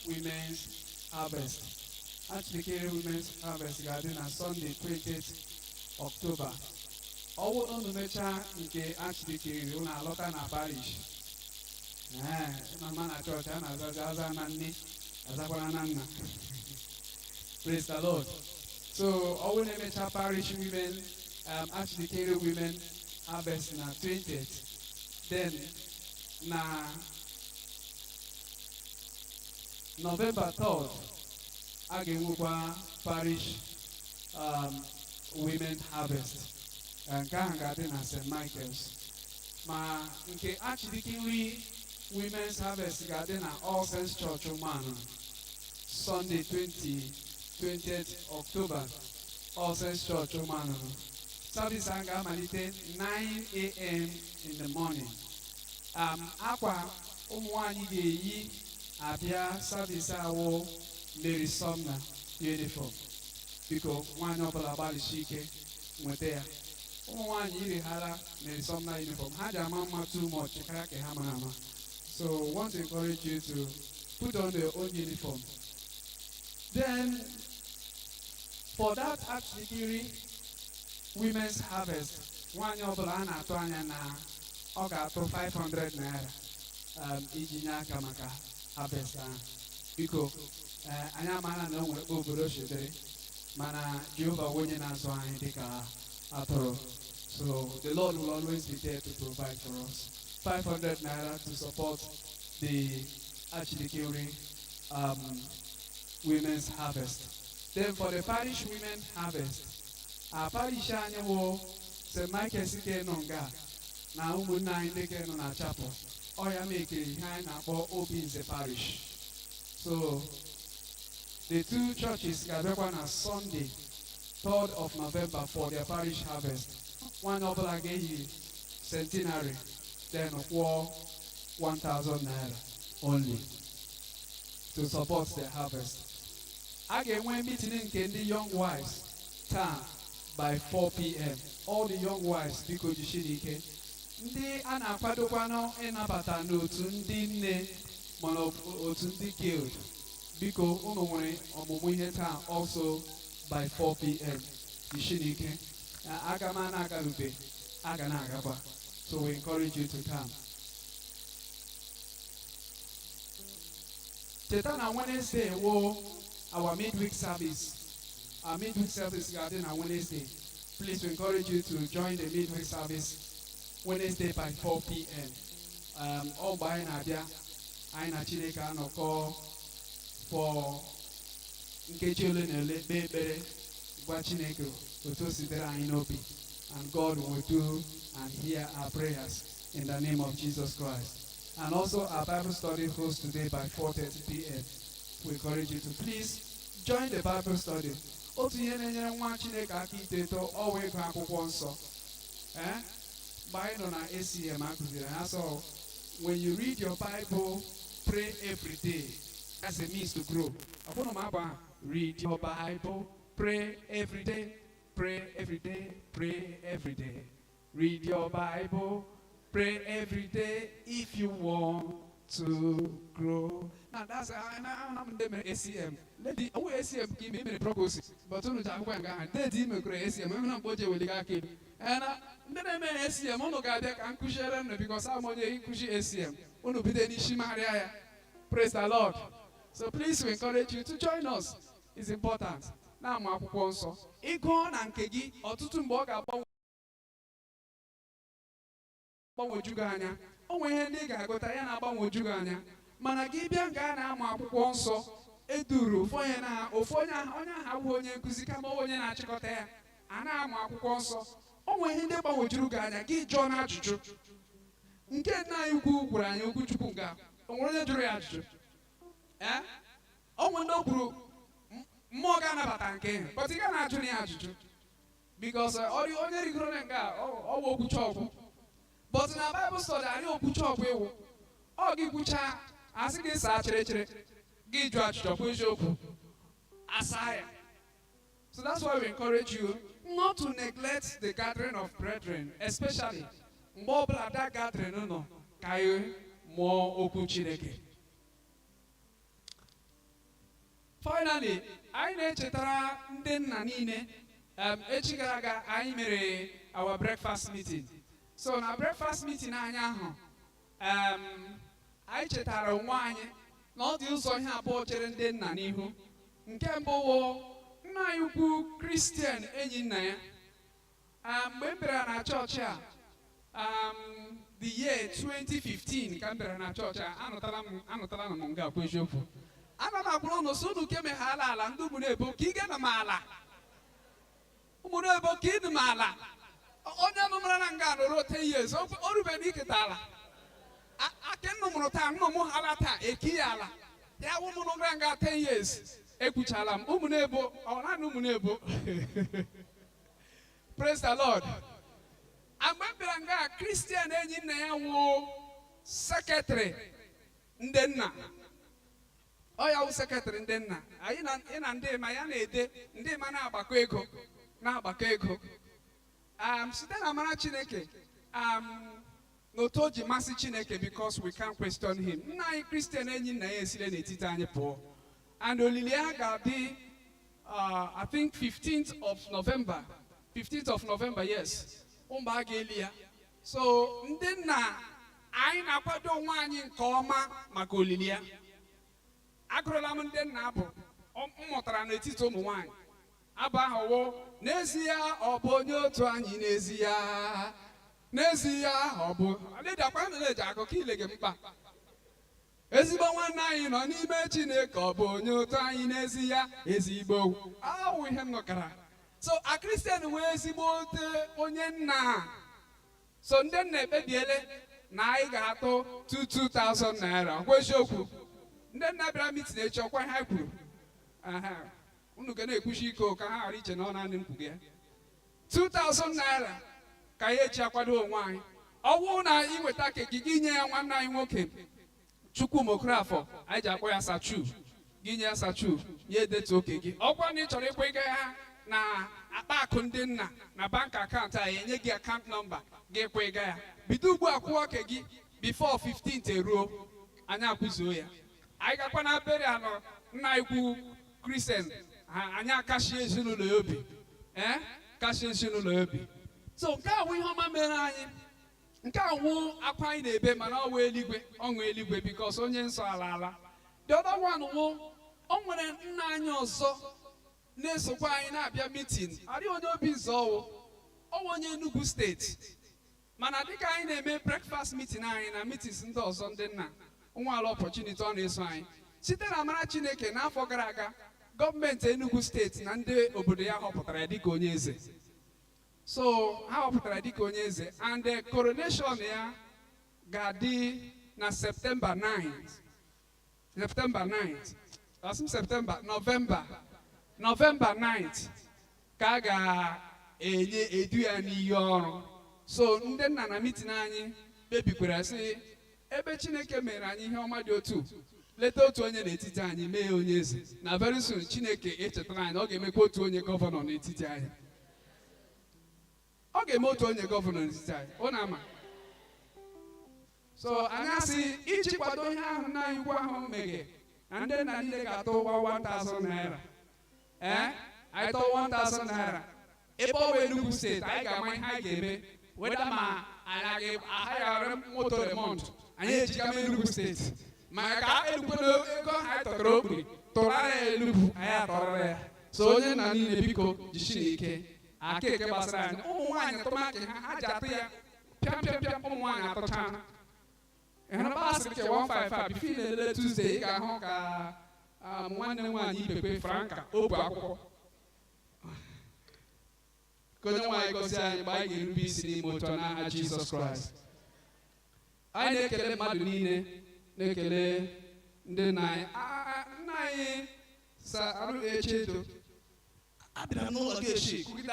Women's Harvest. Achịdịkiri Women's Harvest ga-adị na Sunday 20th October. Ọ bụrụ na unu mechaa nke Achịdịkiri unu alọta na parish. Mama na chọọchị a na-aza na nne azakwana na nna. Praise the Lord. So all the major parish women, Achịdịkiri Women Harvest na 20th. Then na November 3rd, a ga-enwekwa parish women harvest. Nke ahụ ga-adị na St. Michael's. Ma nke Achịdịkiri Women's Harvest ga-adị na All Saints Church Ụmụanụ. Sunday 20th October, All Saints Church Ụmụanụ. Service a ga-amalite 9 a.m. in the morning. Akwa ụmụ nwanyị ga-eyi abịa service awụ Mary Sumner uniform. Biko nwanyị ọbụla gbalịsi ike nweta ya. Ụmụ nwanyị irighara Mary Sumner uniform. Ha ji ama mma too much karịa ka ha mara ama. So I want to encourage you to put on your own uniform. Then for that Achịdịkiri Women's Harvest, nwanyị ọbụla a na-atụ anya na ọ ga-atụ 500 naira iji nye aka maka harvest ahụ. Biko anyị amaara na o nwere obodo chedere mana Jehova onye na-azụ anyị dịka atụrụ. So the Lord will always be there to provide for us. 500 naira to support the Achịdịkiri Women's Harvest. Then for the parish women harvest, our parish annual St. Michael's Nonga, na ụmụnne anyị ndị ke nọ na chapel, ọ ya mekiri ihe anyị na-akpọ Obinze parish. So the two churches ga-abịakwa na Sunday 3rd of November for their parish harvest. One ọbụla ga-eyi centenary, then kwụọ 1,000 naira only to support their harvest. A ga-enwe meeting nke ndị young wives taa by 4 p.m. All the young wives biko jisiri ike. Ndị a na-akwadokwanụ ịnabata n'otu ndị nne mana otu ndị guild. Biko unu nwere ọmụmụ ihe taa also by 4 p.m. jisiri ike. Aga m na-agarube, aga na-agakwa. So we encourage you to come. Cheta na Wednesday wo our midweek service. Our midweek service garden on Wednesday. Please we encourage you to join the midweek service Wednesday by 4 p.m. All by Nadia, I na Chineke no call for Nkechule Bebe Chineke to sidera inobi, and God will do and hear our prayers in the name of Jesus Christ. And also our Bible study host today by 4:30 p.m. We encourage you to please join the Bible study. Otu ihe na-enyere nwa Chineke aka iteto ọwa ịgụ akwụkwọ nsọ. Mgbe anyị nọ na ACM akụziri ha so when you read your Bible, pray every day. That's a means to grow. Ọbụna m agba read your Bible, pray every day, pray every day, pray every day. Read your Bible, pray every day if you want to grow. Now that's I'm the ACM. Lady, oh ACM give me many progress, but only time when I did me ACM. I'm not budget with the guy. And then ACM, ono gade kan kushare because I'm on the kushi ACM. Ono bide ni shimaria. Praise the Lord. So please we encourage you to join us. It's important. Now I'm akwụkwọ nsọ. Ịgụ na nke gị ọtụtụ mgbe ọ ga-agbanwoju gị anya. O nwere ihe ndị ga-agụta ya na-agbanwoju gị anya. Mana gị bịa nga na-amụ akwụkwọ nsọ eduru ofu onye ahụ onye nkụzi kama onye na-achịkọta ya. A na-amụ akwụkwọ nsọ. O nwere ihe ndị gbanwojuru gị anya gị jụọ na ajụjụ. Nke nna anyị ukwu gwara anyị okwu Chukwu nga. O nwere onye jụrụ ya ajụjụ. O nwere ndị o kwuru mmụọ ga-anabata nke but ị ga na-ajụ ya ajụjụ because onye rigoro na nga ọ bụ okwucha ọgwụ but na Bible study anyị okwucha ọgwụ ewu ọ gị kwucha asị gị saa chere gị jụ ajụjụ kwa eziokwu asa ya. So that's why we encourage you not to neglect the gathering of brethren, especially mgbe ọbụla that gathering nọ ka anyị mụọ okwu Chineke. Finally, anyị na-echetara ndị nna niile echi gara aga anyị mere our breakfast meeting. So na breakfast meeting anyị ahụ anyị chetara onwe anyị na ọ dị ụzọ ihe abụọ chere ndị nna n'ihu. Nke mbụ wụ nna anyị ukwu Christian enyi nna ya. Mgbe m bịara na chọọchị a the year 2015 ka m bịara na chọọchị a anụtala m nga akwa eziokwu. Ana m agwụrụ ụnụ so unu kemeghala ala ndị ụmụnebo ka ị ga na m ala. Ụmụnebo ka ị dị m ala. Onye nụmara na nga nọrọ 10 years o rubeghị iketa ala. Ake nnụ mụrụ taa nnụ m hala taa eki ya ala. Ya wụ mụ nụmara nga 10 years ekwuchala m ụmụnebo ọ naanị ụmụnebo. Praise the Lord. Mgbe m bịara nga Christian enyi nna ya wụ secretary ndị nna. Ọ ya wụ secretary ndị nna. Anyị na ndị ma ya na-ede ndị ma na-agbakọ ego site na amara Chineke n'otu o ji masị Chineke because we can't question him. Nna anyị Christian enyi nna ya esile n'etiti anyị pụọ. And olili ya ga-adị I think 15th of November, yes. Mgbe a ga-eli ya. So ndị nna anyị na-akwado onwe anyị nke ọma maka olili ya. Agụrụla m ndị nna abụ m mụtara n'etiti ụmụ nwaanyị. Abụ ahụ wụ n'ezie ọ bụ onye otu anyị n'ezie ọ bụ adịdakwa na-eji akụkọ ile gị mkpa. Ezigbo nwanne anyị nọ n'ime Chineke ọ bụ onye otu anyị n'ezie ezigbo ahụ ihe m nọkara. So a Christian wee ezigbo onye nna. So ndị nna ekpebiele na anyị ga-atụ 2,000 naira. Kwa eziokwu ndị nna bịara meeting echi ọkwa ha kwuru. Unu ga na-ekwuchi iko ka ha ghara iche na ọ naanị m kwugo ya. 2,000 naira ka ya eji akwado onwe anyị. Ọ bụrụ na ị nweta keki gị nye ya nwanne anyị nwoke Chukwumokrafọ anyị ji akpọ ya Sachu. Gị nye ya Sachu ya edetu oke gị. Ọkwa na ị chọrọ ịkwega ha na akpa akụ ndị nna na bank akaụntụ anyị enye gị account number gị kwega ya. Bido ugbu a kwụọ oke gị before 15th eruo anyị akwụzuo ya. Anyị gakwa na bere anọ nna ikwu Christian anyị akashie ezinụlọ ya obi. Kashie ezinụlọ ya obi. So nke a wụ ihe ọma mere anyị. Nke a wụ akwa anyị na-ebe mana ọ wụ eluigwe ọṅụ eluigwe because onye nsọ ala. The other one wụ o nwere nna anyị ọzọ na-esokwa anyị na-abịa meeting. Adịghị onye Obinze ọwụ onye Enugu steeti. Mana dịka anyị na-eme breakfast meeting anyị na meetings ndị ọzọ ndị nna nwaala opportunity ọ na-eso anyị. Site na amara Chineke n'afọ gara aga gọọmenti Enugu steeti na ndị obodo ya họpụtara ya dịka onye eze. So ha họpụtara dịka onye eze and the coronation ya ga-adị na September 9th. November 9th ka a ga-enye edu ya n'iyi ọrụ. So ndị nna na meeting anyị kpebikwara sị ebe Chineke mere anyị ihe ọma dị otu leta otu onye n'etiti anyị mee onye eze na very soon Chineke echetara anyị ọ ga-emekwa otu onye gọvanọ n'etiti anyị. Ọ ga-eme otu onye gọvanọ n'etiti anyị. Ọ na-ama. So anyị asị iji kwado ihe ahụ na anyị ukwu ahụ meghe na ndị nna niile ga-atụ ụgwọ 1,000 naira. Anyị tụọ 1,000 naira. Ebe ọ bụ Enugu steeti anyị ga-ama ihe anyị ga-eme weda ma anyị ga-aghara moto remont anyị ejikama Enugu steeti maka ka elukwena ego anyị tọtara okpuri tụrara ya Enugu anyị atọrara ya. So onye nna niile biko jishi n'ike aka eke gbasara anyị. Ụmụ nwaanyị tụmaki ha ji atụ ya pịam ụmụ nwaanyị atụchana. Ịhụrụ basịrị ke 155 bifo ị na-elele Tuesday ị ga-ahụ ka nwanne nwaanyị Ibekwe Franka o bu akwụkwọ. Ka onye nwaanyị gọzie anyị mgbe anyị ga-erube isi n'ime otu n'aha Jizọs Kraịst. Anyị na-ekele mmadụ niile na-ekele ndị nna anyị. Nna anyị Arụ Echedo abịara n'ụlọ gị echi kụgide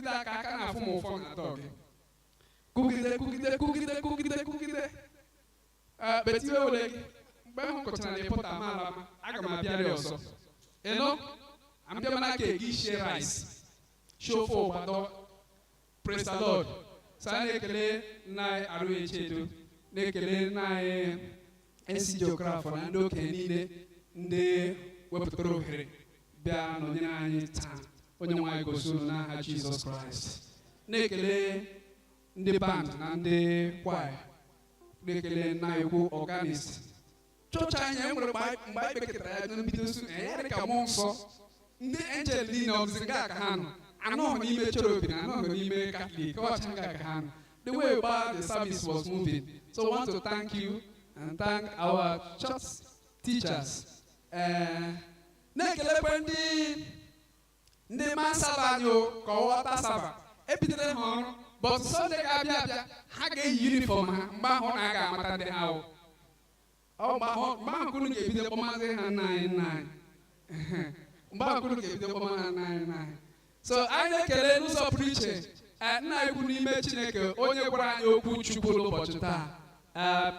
aka na-afụ m ụfọ na atọ gị. Kụgide betiwe ole gị mgbe m kọchara na ịpụta amaala m aga m abịarị ọzọ. Eno abịa mana ka egi shie rice shofo gbado. Praise the Lord. Sa na-ekele na arụ echedo, na-ekele na esi geographer na ndị okenye niile ndị wepụtara ohere bịa nọnyere anyị taa. Onye nwe anyị gosi unu n'aha Jizọs Kraịst. Na-ekele ndị band na ndị choir, na-ekele na egwu organist. Chọọchị anyị enwere mgbe anyị beketara ya n'mbido ya dị ka mmụọ nsọ. Ndị angel niile ọbụzi nga ka ha nọ. Anọghị n'ime cherubim, anọghị n'ime Catholic, ọcha nga ka ha nọ. The way about the service was moving. So I want to thank you and thank our church teachers. Na-ekelekwe ndị mansaba anyị ka ọghọta saba. Ebidere ha ọrụ, but Sunday ga-abịa abịa, ha ga-eyi uniform ha mgbe ahụ na a ga-amata ndị ha wụ. Mgbe ahụ kunu ga-ebido kpọmazi ha nna anyị. Mgbe ahụ kunu ga-ebido kpọmazi ha nna anyị. So anyị na-ekele n'ụzọ pụrụ iche nna ekwu n'ime Chineke onye gwara anyị okwu Chukwu n'ụbọchị taa,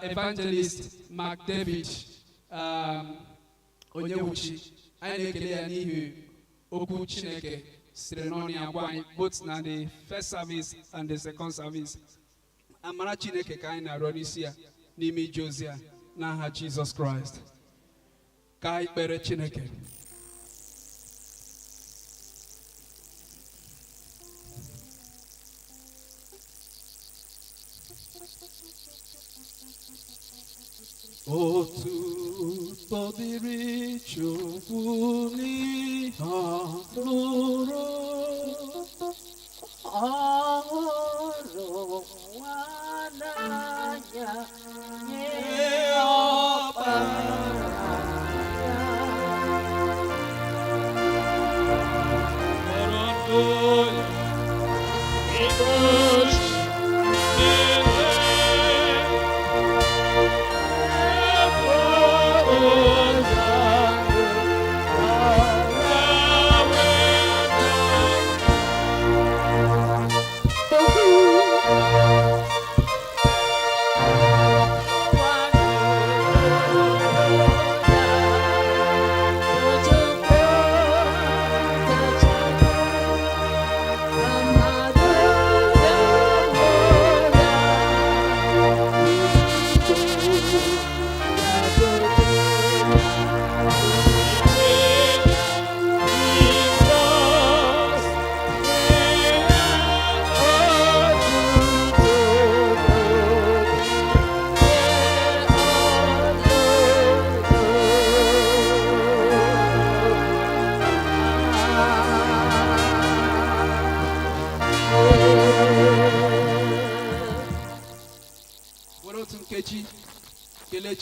Evangelist Mark David onye wuchi. Anyị na-ekele ya n'ihi okwu Chineke sitere n'ọnụ ya gwa anyị both na the first service and the second service. Amara Chineke ka anyị na-arịọ n'isi ya n'ime ije ozi ya n'aha Jizọs Kraịst. Ka anyị kpere Chineke. Otuto dịrị Chukwu n'ihe nụrụ ọrụ nwananya nye ọbara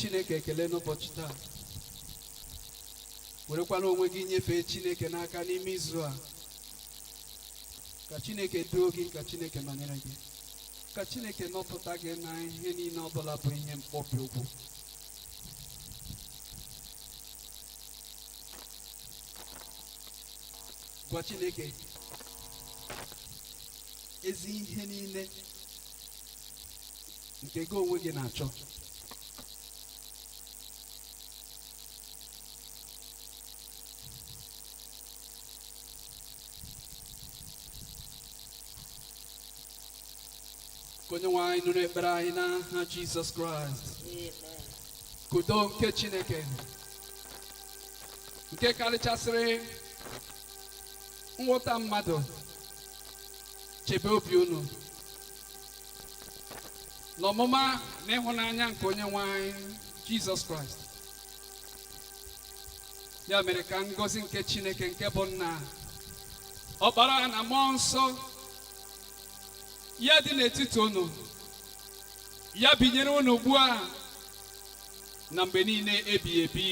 Chineke ekele n'ụbọchị taa. Werekwala onwe gị nyefee Chineke n'aka n'ime izu a. Ka Chineke duo gị, ka Chineke nọnyere gị, ka Chineke nọpụta gị na ihe niile ọbụla bụ ihe mkpọbi ụkwụ. Gwa Chineke ezi ihe niile nke gị onwe gị na-achọ. Onye nwe anyị nụrụ ekpere anyị n'aha Jizọs Kraịst. Ka udo nke Chineke nke karịchasịrị nghọta mmadụ chebe obi unu n'ọmụma na ịhụnanya nke onye nwe anyị Jizọs Kraịst. Ya mere ka ngọzi nke Chineke nke bụ Nna, Ọkpara na Mmụọ Nsọ ya dị n'etiti unu, ya binyere unu ugbu a na mgbe niile ebighị ebi.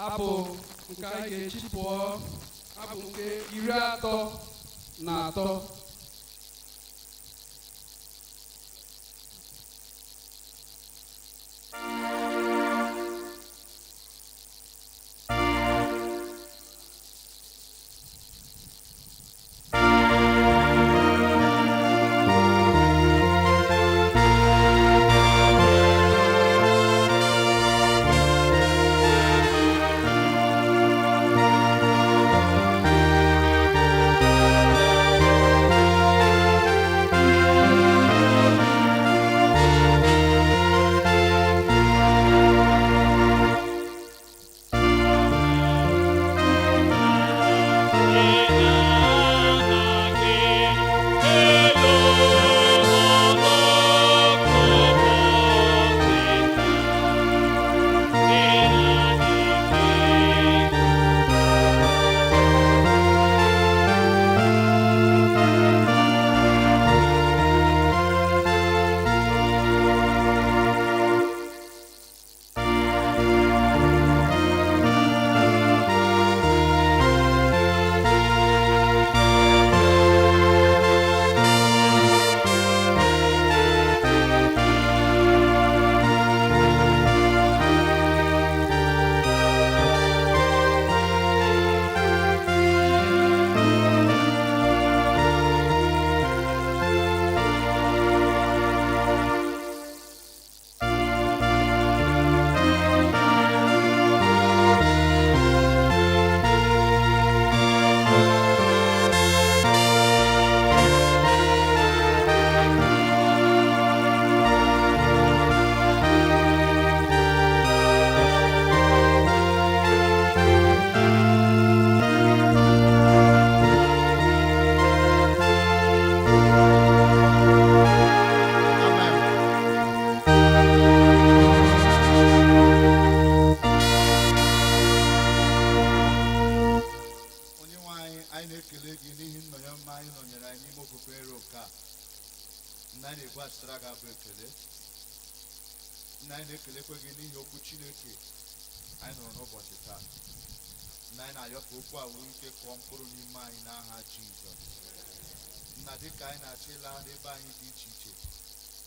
Abụ nke anyị ga-eji pụọ abụ nke 33. ekele nna anyị na-ekelekwe gị n'ihi okwu Chineke anyị nụrụ n'ụbọchị taa. Nna anyị na-ayọ ka okwu a nwee ike kụọ mkpụrụ n'ime anyị n'aha Jizọs. Nna dịka anyị na-achọ ịla n'ebe anyị dị iche iche,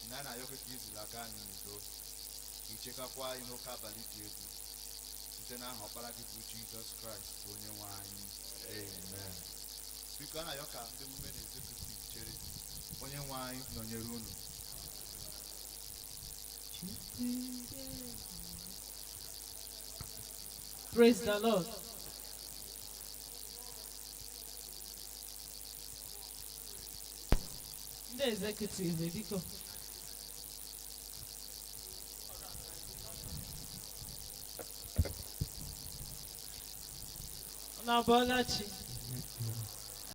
nna anyị na-ayọ gị ka izilaga anyị n'udo, ka ichekakwa anyị n'oke abalị dị egwu, site n'aha ọkpara gị bụ Jizọs Kraịst bụ onye nwe anyị. Amen. Biko a na-ayọ ka ndị women executive chere, onye nwe anyị nọnyere unu. Praise the Lord. Ndị executive biko. Na Bolachi.